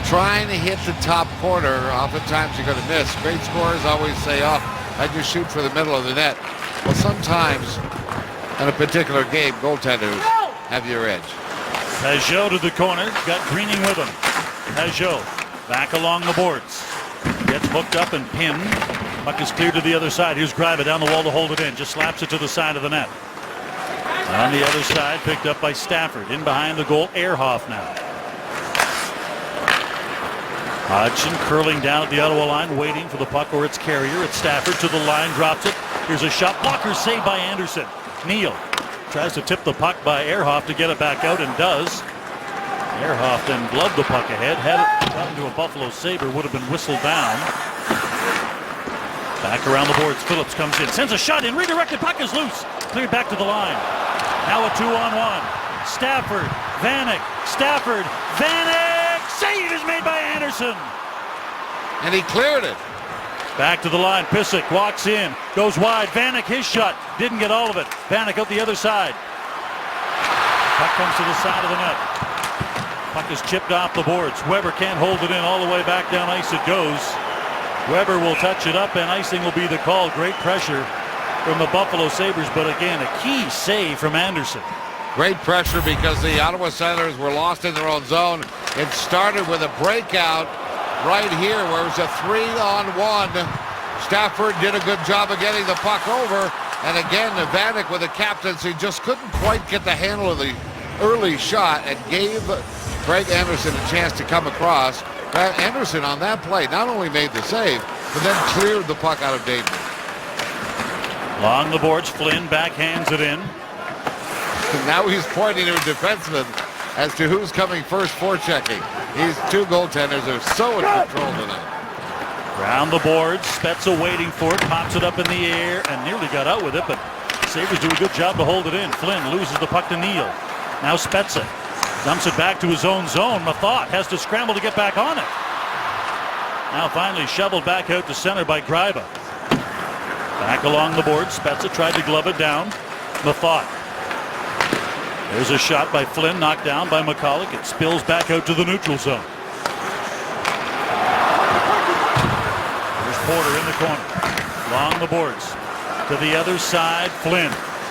Trying to hit the top corner, oftentimes you're going to miss. Great scorers always say, oh, I just shoot for the middle of the net. Well, sometimes in a particular game, goaltenders have your edge. Pajot to the corner, got Greening with him. Pajot back along the boards. Gets hooked up and pinned. Puck is cleared to the other side. Here's Greiba down the wall to hold it in. Just slaps it to the side of the net. On the other side, picked up by Stafford. In behind the goal, Ehrhoff now. Hodgson curling down at the Ottawa line, waiting for the puck or its carrier. It's Stafford to the line, drops it. Here's a shot blocker saved by Anderson. Neal tries to tip the puck by Ehrhoff to get it back out, and does. Ehrhoff then gloved the puck ahead. Had it gotten to a Buffalo Sabre, would have been whistled down. Back around the boards, Phillips comes in, sends a shot in, redirected, puck is loose. Cleared back to the line. Now a 2-on-1. Stafford, Vanek, Stafford, Vanek! Save is made by Anderson. And he cleared it. Back to the line, Pysyk walks in, goes wide, Vanek, his shot, didn't get all of it. Vanek out the other side. Puck comes to the side of the net. Puck is chipped off the boards. Weber can't hold it in, all the way back down ice it goes. Weber will touch it up, and icing will be the call. Great pressure from the Buffalo Sabres, but again, a key save from Anderson. Great pressure because the Ottawa Senators were lost in their own zone. It started with a breakout right here where it was a 3-on-1. Stafford did a good job of getting the puck over. And again, Vanek with the captaincy just couldn't quite get the handle of the early shot and gave Greg Anderson a chance to come across. Anderson on that play not only made the save, but then cleared the puck out of danger. Along the boards, Flynn backhands it in. Now he's pointing to a defenseman as to who's coming first forechecking. These two goaltenders are so in control tonight. Round the boards, Spezza waiting for it, pops it up in the air and nearly got out with it, but Sabres do a good job to hold it in. Flynn loses the puck to Neal. Now Spezza dumps it back to his own zone. Mathot has to scramble to get back on it. Now finally shoveled back out to center by Greiba. Back along the boards, Spezza tried to glove it down. Mathot. There's a shot by Flynn, knocked down by McCulloch. It spills back out to the neutral zone. There's Porter in the corner. Along the boards. To the other side, Flynn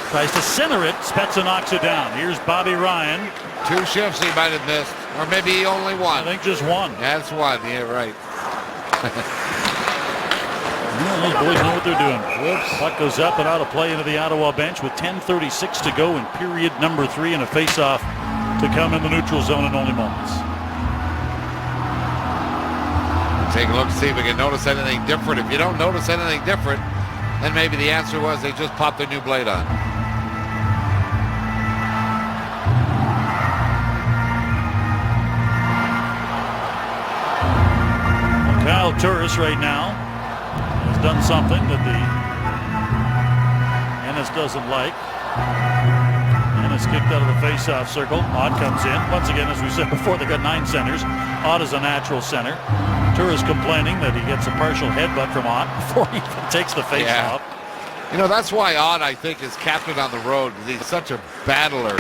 tries to center it. Spezza knocks it down. Here's Bobby Ryan. 2 shifts he might have missed, or maybe only one. I think just one. That's one, yeah, right. Those boys know what they're doing. Whoops. Puck goes up and out of play into the Ottawa bench with 10:36 to go in period number 3 and a face-off to come in the neutral zone in only moments. Take a look to see if we can notice anything different. If you don't notice anything different, then maybe the answer was they just popped a new blade on. Kyle Turris right now has done something that the Ennis doesn't like. Ennis kicked out of the face-off circle. Ott comes in. Once again, as we said before, they've got 9 centers. Ott is a natural center. Turris complaining that he gets a partial headbutt from Ott before he even takes the face-off. You know, that's why Ott, I think, is captain on the road, because he's such a battler.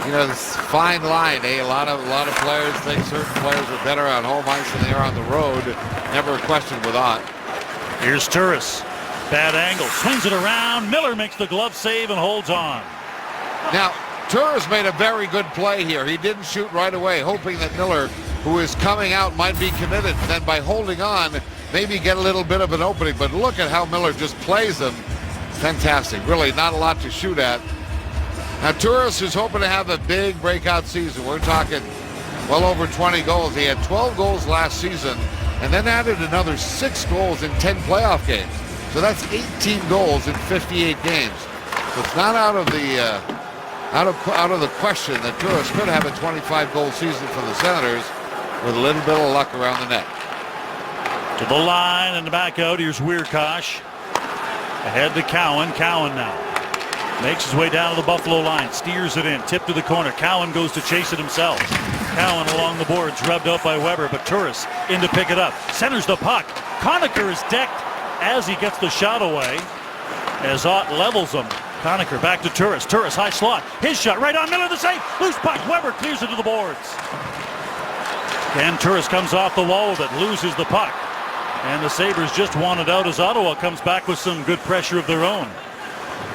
this fine line. A lot of players think certain players are better on home ice than they are on the road. Never a question with Ott. Here's Turris. Bad angle. Swings it around. Miller makes the glove save and holds on. Now, Turris made a very good play here. He didn't shoot right away, hoping that Miller, who is coming out, might be committed. And then by holding on, maybe get a little bit of an opening. But look at how Miller just plays him. Fantastic. Really not a lot to shoot at. Now, Turris is hoping to have a big breakout season. We're talking well over 20 goals. He had 12 goals last season and then added another 6 goals in 10 playoff games. So that's 18 goals in 58 games. So it's not out of the question that Turris could have a 25-goal season for the Senators with a little bit of luck around the net. To the line and back out. Here's Wierkosh. Ahead to Cowan. Cowan now makes his way down to the Buffalo line. Steers it in. Tip to the corner. Cowan goes to chase it himself. Cowan along the boards. Rubbed out by Weber. But Turris in to pick it up. Centers the puck. Conacher is decked as he gets the shot away. As Ott levels him. Conacher back to Turris. Turris high slot. His shot right on Miller. The save. Loose puck. Weber clears it to the boards. And Turris comes off the wall with it. Loses the puck. And the Sabres just won it out as Ottawa comes back with some good pressure of their own.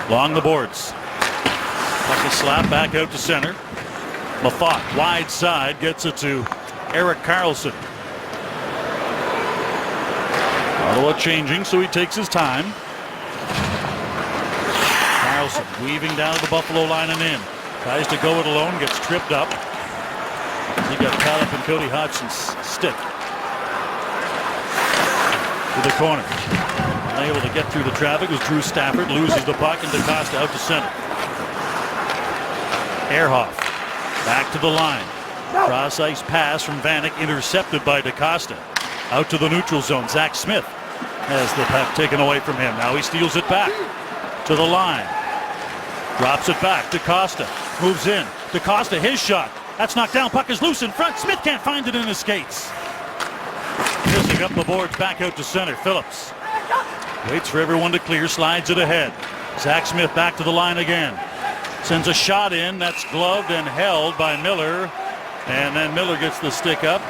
Along the boards. Puck is slapped back out to center. Mafat, wide side, gets it to Erik Karlsson. Ottawa changing, so he takes his time. Karlsson weaving down to the Buffalo line and in. Tries to go it alone, gets tripped up. He got caught up in Cody Hodgson's stick. To the corner. Unable to get through the traffic was Drew Stafford. Loses the puck and DaCosta out to center. Ehrhoff back to the line. Cross ice pass from Vanek intercepted by DaCosta. Out to the neutral zone. Zach Smith has the puck taken away from him. Now he steals it back to the line. Drops it back. DaCosta moves in. DaCosta, his shot. That's knocked down. Puck is loose in front. Smith can't find it in his skates. Missing up the boards, back out to center. Phillips waits for everyone to clear, slides it ahead. Zach Smith back to the line again. Sends a shot in. That's gloved and held by Miller. And then Miller gets the stick up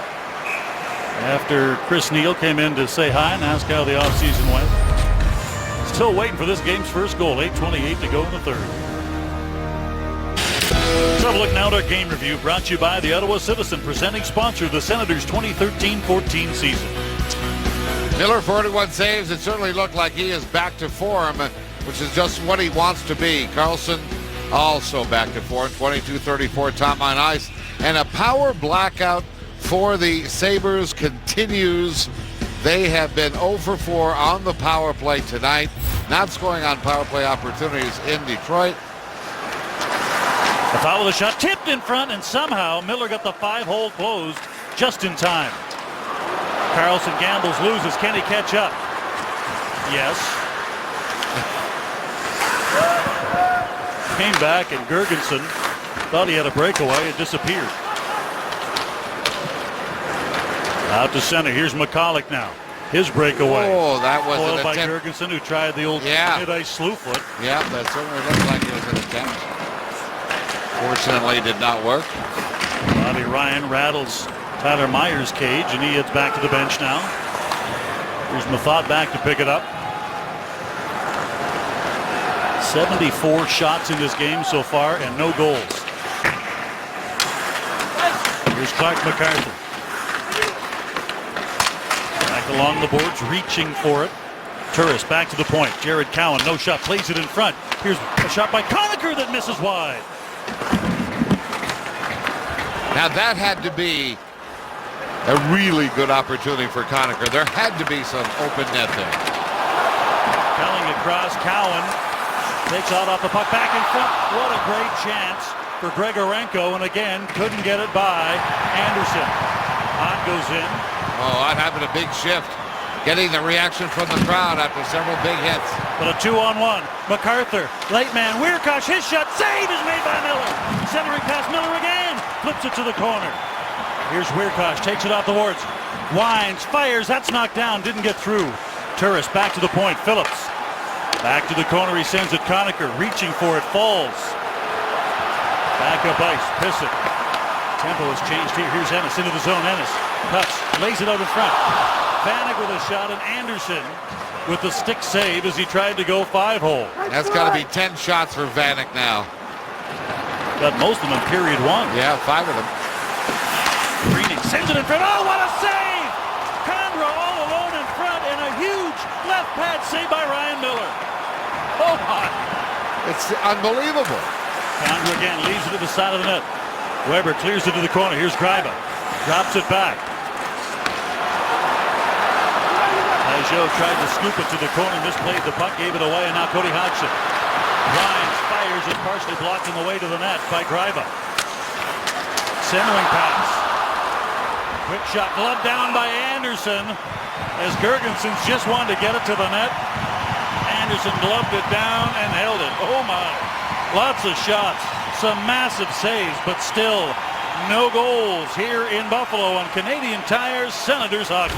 after Chris Neal came in to say hi and ask how the offseason went. Still waiting for this game's first goal. 8:28 to go in the third. Let's have a look now at our game review, brought to you by the Ottawa Citizen, presenting sponsor of the Senators' 2013-14 season. Miller, 41 saves. It certainly looked like he is back to form, which is just what he wants to be. Karlsson also back to form, 22-34 time on ice. And a power blackout for the Sabres continues. They have been 0 for 4 on the power play tonight, not scoring on power play opportunities in Detroit. A foul with a shot tipped in front, and somehow Miller got the 5-hole closed just in time. Karlsson gambles, loses. Can he catch up? Yes. Came back, and Gergensen thought he had a breakaway. It disappeared. Out to center. Here's McCulloch now. His breakaway. Oh, that was foiled an by attempt. Gergensen, who tried the old mid-ice slew foot. Yeah, that certainly looked like it was an attempt. Fortunately, did not work. Bobby Ryan rattles Tyler Myers' cage, and he heads back to the bench now. Here's Mafat back to pick it up. 74 shots in this game so far, and no goals. Here's Clark MacArthur. Back along the boards, reaching for it. Turris back to the point. Jared Cowan, no shot, plays it in front. Here's a shot by Conacher that misses wide. Now that had to be a really good opportunity for Conacher. There had to be some open net there. Pelling across, Cowan takes out off the puck, back in front. What a great chance for Grigorenko, and again, couldn't get it by Anderson. Ott goes in. Oh, Ott having a big shift. Getting the reaction from the crowd after several big hits. But a 2-on-1. MacArthur, late man, Wierkosh, his shot, save is made by Miller. Centering past Miller again, flips it to the corner. Here's Wierkosh, takes it off the boards. Winds, fires, that's knocked down, didn't get through. Turris back to the point, Phillips. Back to the corner, he sends it Conacher, reaching for it, falls. Back up ice. Pissick. Tempo has changed here. Here's Ennis into the zone. Ennis cuts. Lays it out in front. Vanek with a shot, and Anderson with the stick save as he tried to go 5-hole. That's got to be 10 shots for Vanek now. Got most of them in period 1. Yeah, 5 of them. Greening sends it in front. Oh, what a save! Condra all alone in front, and a huge left pad save by Ryan Miller. Oh, my. It's unbelievable. Condra again leaves it to the side of the net. Weber clears it to the corner. Here's Greiba. Drops it back. Pajot tried to scoop it to the corner, misplayed the puck, gave it away, and now Cody Hodgson. Ryan fires it, partially blocked on the way to the net by Greiba. Centering pass. Quick shot, gloved down by Anderson as Girgensons just wanted to get it to the net. Anderson gloved it down and held it. Oh my. Lots of shots, some massive saves, but still no goals here in Buffalo on Canadian Tire Senators hockey.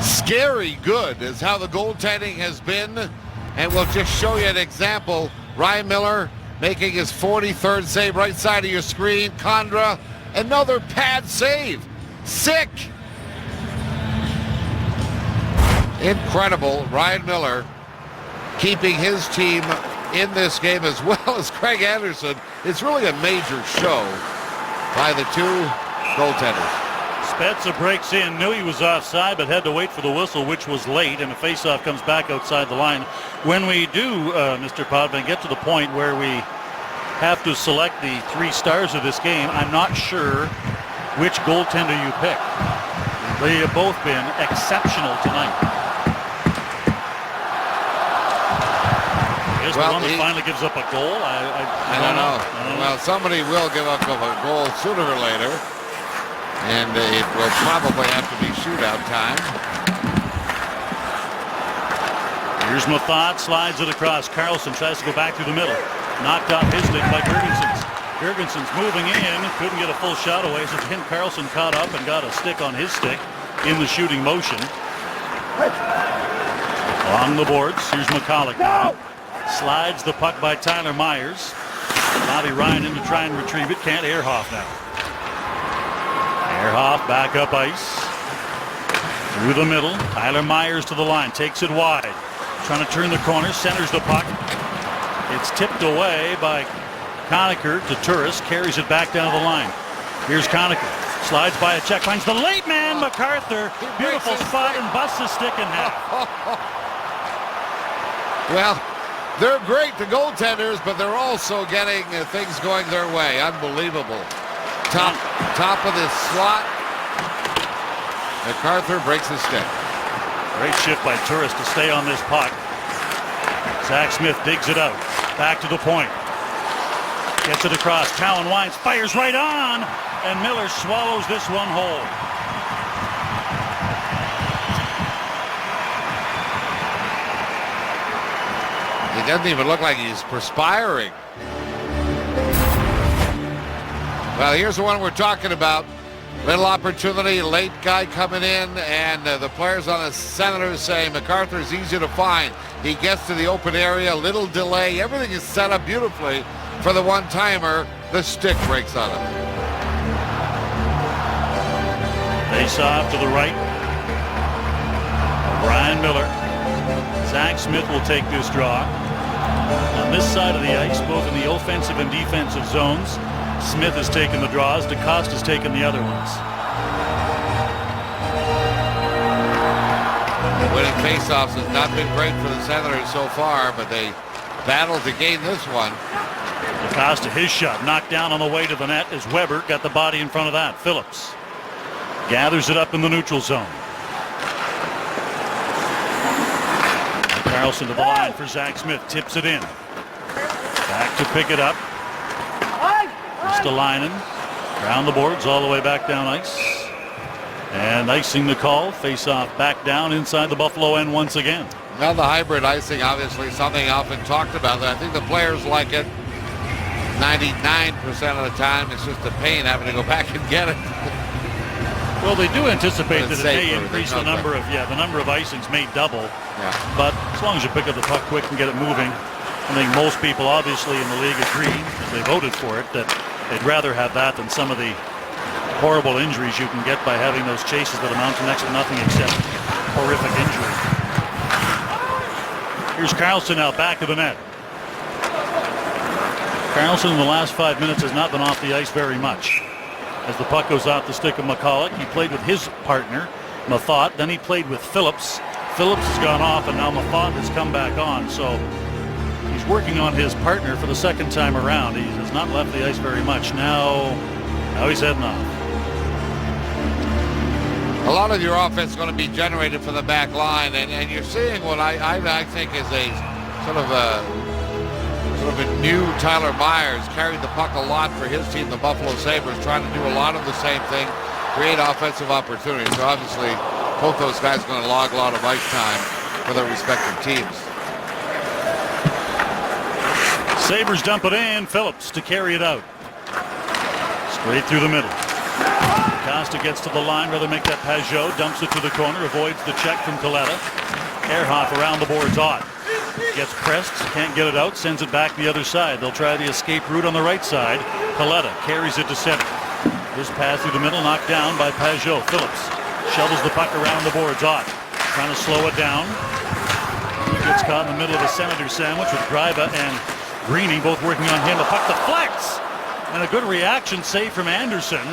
Scary good is how the goaltending has been, and we'll just show you an example. Ryan Miller making his 43rd save, right side of your screen. Condra, another pad save. Sick. Incredible. Ryan Miller keeping his team in this game as well as Craig Anderson. It's really a major show by the two goaltenders. Spezza breaks in, knew he was offside, but had to wait for the whistle, which was late, and the faceoff comes back outside the line. When we do, Mr. Potvin, get to the point where we have to select the 3 stars of this game, I'm not sure which goaltender you pick. They have both been exceptional tonight. Here's the one that finally gives up a goal. I don't know. Well, somebody will give up a goal sooner or later. And it will probably have to be shootout time. Here's Mathot, slides it across. Carlson tries to go back through the middle. Knocked off his stick by Girgensons. Girgensons moving in, couldn't get a full shot away, so Ken Carlson caught up and got a stick on his stick in the shooting motion. Along the boards, here's McCulloch now. Slides the puck by Tyler Myers. Bobby Ryan in to try and retrieve it. Can't. Ehrhoff now. Ehrhoff back up ice. Through the middle. Tyler Myers to the line. Takes it wide. Trying to turn the corner. Centers the puck. It's tipped away by Conacher to Turris. Carries it back down to the line. Here's Conacher. Slides by a check. Finds the late man, MacArthur. Beautiful spot and busts his stick in half. Well, they're great, the goaltenders, but they're also getting things going their way. Unbelievable. Top of this slot. MacArthur breaks his stick. Great shift by Turris to stay on this puck. Zach Smith digs it out. Back to the point. Gets it across. Talon Wines fires right on. And Miller swallows this one whole. He doesn't even look like he's perspiring. Well, here's the one we're talking about. Little opportunity, late guy coming in, and the players on the Senators saying MacArthur's easy to find. He gets to the open area, little delay. Everything is set up beautifully for the one-timer. The stick breaks on him. Face off to the right. Brian Miller. Zach Smith will take this draw. On this side of the ice, both in the offensive and defensive zones, Smith has taken the draws. DeCoste has taken the other ones. Winning faceoffs has not been great for the Senators so far, but they battled to gain this one. DeCoste, his shot knocked down on the way to the net as Weber got the body in front of that. Phillips gathers it up in the neutral zone. Carlson to the line for Zach Smith. Tips it in. Back to pick it up. Stalainen around the boards all the way back down ice. And icing the call. Face off back down inside the Buffalo end once again. Well, the hybrid icing, obviously something often talked about. I think the players like it 99% of the time. It's just a pain having to go back and get it. Well, they do anticipate that it may safer, increase the number of icings may double. Yeah. But as long as you pick up the puck quick and get it moving, I think most people obviously in the league agree, as they voted for it, that they'd rather have that than some of the horrible injuries you can get by having those chases that amount to next to nothing except horrific injury. Here's Karlsson now back of the net. Karlsson in the last 5 minutes has not been off the ice very much. As the puck goes off the stick of McCulloch, he played with his partner, Mathot. Then he played with Phillips. Phillips has gone off, and now Mathot has come back on. So he's working on his partner for the second time around. He has not left the ice very much. Now he's heading off. A lot of your offense is going to be generated from the back line, and you're seeing what I think is a sort of a new Tyler Myers. Carried the puck a lot for his team, the Buffalo Sabres, trying to do a lot of the same thing, create offensive opportunities. So obviously, both those guys are going to log a lot of ice time for their respective teams. Sabres dump it in. Phillips to carry it out. Straight through the middle. Costa gets to the line, rather make that Pajot, dumps it to the corner, avoids the check from Kaleta. Ehrhoff around the boards odd. Gets pressed, can't get it out, sends it back the other side. They'll try the escape route on the right side. Kaleta carries it to center. This pass through the middle, knocked down by Pajot. Phillips shovels the puck around the boards odd. Trying to slow it down. He gets caught in the middle of a Senator sandwich with Greiba and Greening both working on him. The puck deflects. And a good reaction save from Anderson.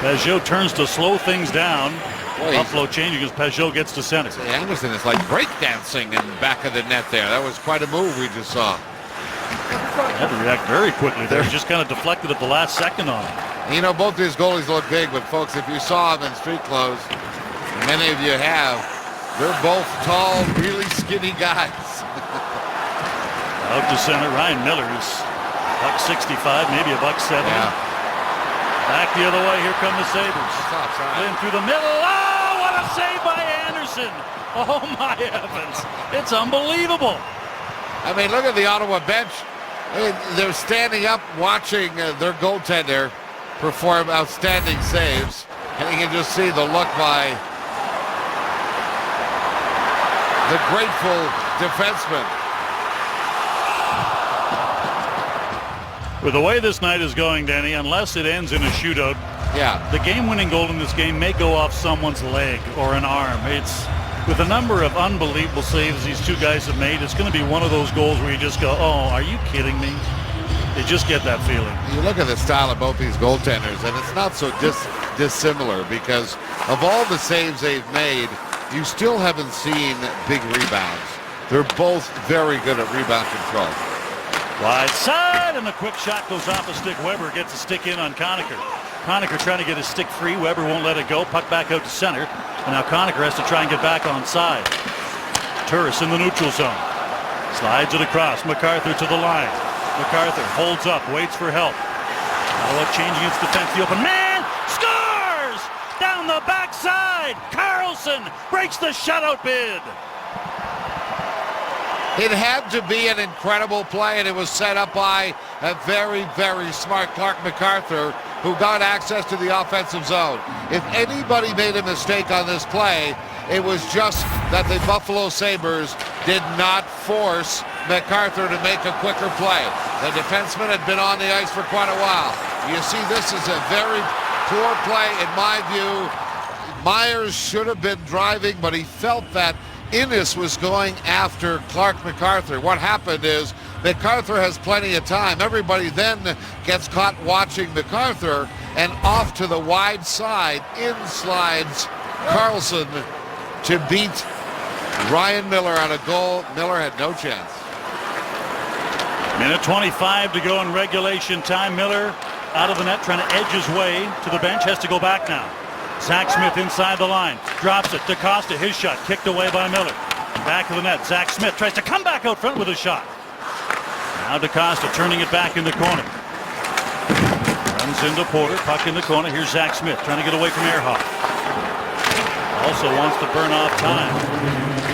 Pajot turns to slow things down. Boy, Buffalo changing as Pajot gets to center. Anderson is like breakdancing in the back of the net there. That was quite a move we just saw. Had to react very quickly there. He just kind of deflected at the last second on it. You know, both these goalies look big, but folks, if you saw them in street clothes, and many of you have, they're both tall, really skinny guys. Out to center, Ryan Miller is $165, maybe $170. Yeah. Back the other way, here come the Sabres. That's offside. In through the middle. Oh, what a save by Anderson. Oh, my heavens. It's unbelievable. I mean, look at the Ottawa bench. I mean, they're standing up watching their goaltender perform outstanding saves. And you can just see the look by the grateful defenseman. With the way this night is going, Danny, unless it ends in a shootout, Yeah. the game-winning goal in this game may go off someone's leg or an arm. It's with the number of unbelievable saves these two guys have made, it's going to be one of those goals where you just go, oh, are you kidding me? You just get that feeling. You look at the style of both these goaltenders, and it's not so dissimilar because of all the saves they've made, you still haven't seen big rebounds. They're both very good at rebound control. Wide side, and the quick shot goes off a stick. Weber gets a stick in on Conacher. Conacher trying to get his stick free. Weber won't let it go. Puck back out to center. And now Conacher has to try and get back on side. Turris in the neutral zone. Slides it across. MacArthur to the line. MacArthur holds up, waits for help. Ottawa changing its defense. The open man scores! Down the backside. Karlsson breaks the shutout bid. It had to be an incredible play, and it was set up by a very, very smart Clark MacArthur, who got access to the offensive zone. If anybody made a mistake on this play, it was just that the Buffalo Sabres did not force MacArthur to make a quicker play. The defenseman had been on the ice for quite a while. You see, this is a very poor play, in my view. Myers should have been driving, but he felt that Innes was going after Clark MacArthur. What happened is MacArthur has plenty of time. Everybody then gets caught watching MacArthur, and off to the wide side, in slides Karlsson to beat Ryan Miller on a goal. Miller had no chance. Minute 25 to go in regulation time. Miller out of the net, trying to edge his way to the bench, has to go back now. Zach Smith inside the line, drops it. DaCosta, his shot, kicked away by Miller. Back of the net, Zach Smith tries to come back out front with a shot. Now DaCosta turning it back in the corner. Runs into Porter, puck in the corner. Here's Zach Smith trying to get away from Ehrhoff. Also wants to burn off time.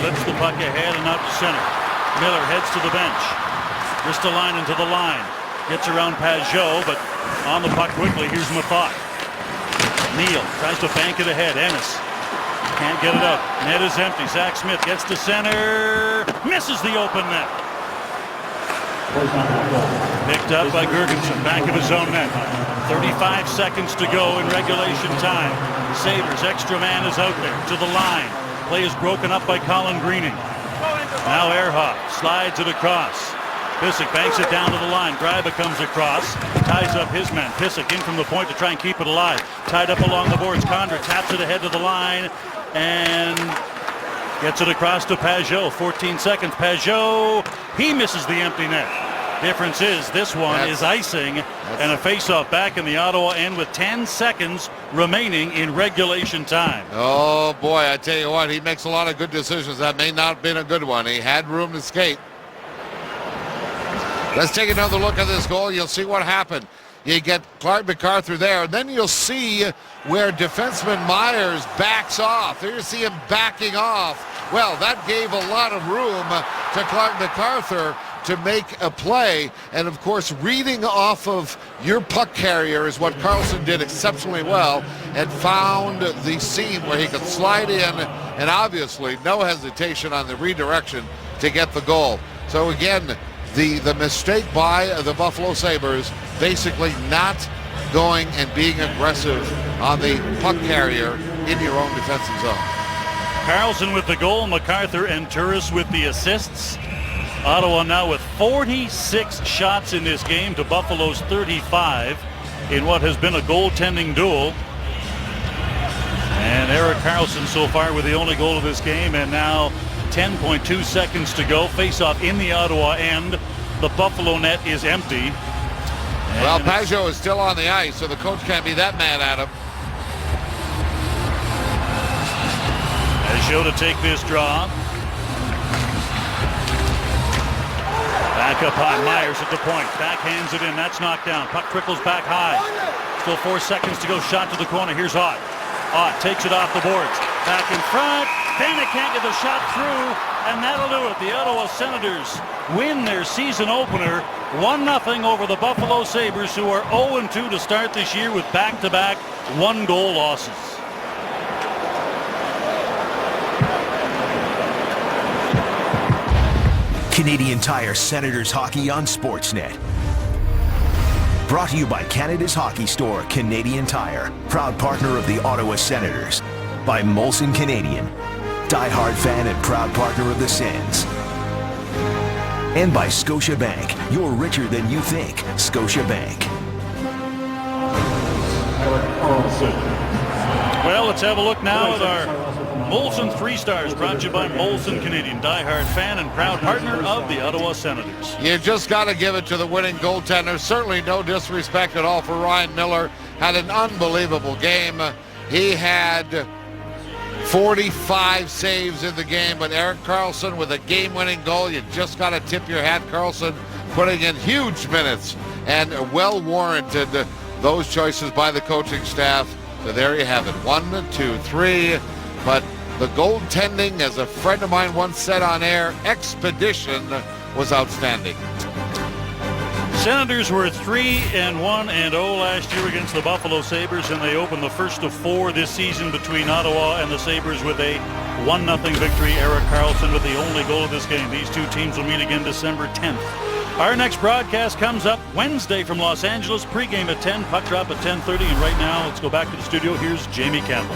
Flips the puck ahead and out to center. Miller heads to the bench. Ristolainen to the line. Gets around Pajot, but on the puck quickly. Here's Mathot. Neal tries to bank it ahead. Ennis can't get it up. Net is empty. Zach Smith gets to center. Misses the open net. Picked up by Girgensson, back of his own net. 35 seconds to go in regulation time. Sabres, extra man is out there to the line. Play is broken up by Colin Greening. Now Ehrhoff slides it across. Pysyk banks it down to the line. Greiba comes across, ties up his man. Pysyk in from the point to try and keep it alive. Tied up along the boards. Condra taps it ahead to the line and gets it across to Pajot. 14 seconds. Pajot, he misses the empty net. Difference is this one is icing and a face-off back in the Ottawa end with 10 seconds remaining in regulation time. Oh boy, I tell you what, he makes a lot of good decisions. That may not have been a good one. He had room to skate. Let's take another look at this goal. You'll see what happened. You get Clark MacArthur there, and then you'll see where defenseman Myers backs off. There you see him backing off. Well, that gave a lot of room to Clark MacArthur to make a play. And of course, reading off of your puck carrier is what Karlsson did exceptionally well, and found the seam where he could slide in, and obviously no hesitation on the redirection to get the goal. So again, the mistake by the Buffalo Sabres, basically not going and being aggressive on the puck carrier in your own defensive zone. Karlsson with the goal, MacArthur and Turris with the assists. Ottawa now with 46 shots in this game to Buffalo's 35 in what has been a goaltending duel. And Erik Karlsson so far with the only goal of this game, and now 10.2 seconds to go. Face-off in the Ottawa end. The Buffalo net is empty. Well, Pajot is still on the ice, so the coach can't be that mad at him. Pajot to take this draw. Back up high. Myers at the point. Backhands it in. That's knocked down. Puck trickles back high. Still 4 seconds to go. Shot to the corner. Here's Ott. Ott takes it off the boards. Back in front. Vanek can't get the shot through, and that'll do it. The Ottawa Senators win their season opener 1-0 over the Buffalo Sabres, who are 0-2 to start this year with back-to-back one-goal losses. Canadian Tire Senators Hockey on Sportsnet. Brought to you by Canada's Hockey Store, Canadian Tire, proud partner of the Ottawa Senators. By Molson Canadian, diehard fan and proud partner of the Sens. And by Scotiabank, you're richer than you think. Scotiabank. Well, let's have a look now at our Molson 3 Stars, brought to you by Molson Canadian, diehard fan and proud partner of the Ottawa Senators. You just got to give it to the winning goaltender. Certainly no disrespect at all for Ryan Miller. Had an unbelievable game. He had 45 saves in the game, but Erik Karlsson with a game-winning goal. You just got to tip your hat. Karlsson putting in huge minutes, and well warranted those choices by the coaching staff. So there you have it, 1, 2, 3. But the goaltending, as a friend of mine once said on air, expedition was outstanding. Senators were 3-1-0 last year against the Buffalo Sabres, and they opened the first of 4 this season between Ottawa and the Sabres with a 1-0 victory. Erik Karlsson with the only goal of this game. These two teams will meet again December 10th. Our next broadcast comes up Wednesday from Los Angeles. Pregame at 10, puck drop at 10:30, and right now let's go back to the studio. Here's Jamie Campbell.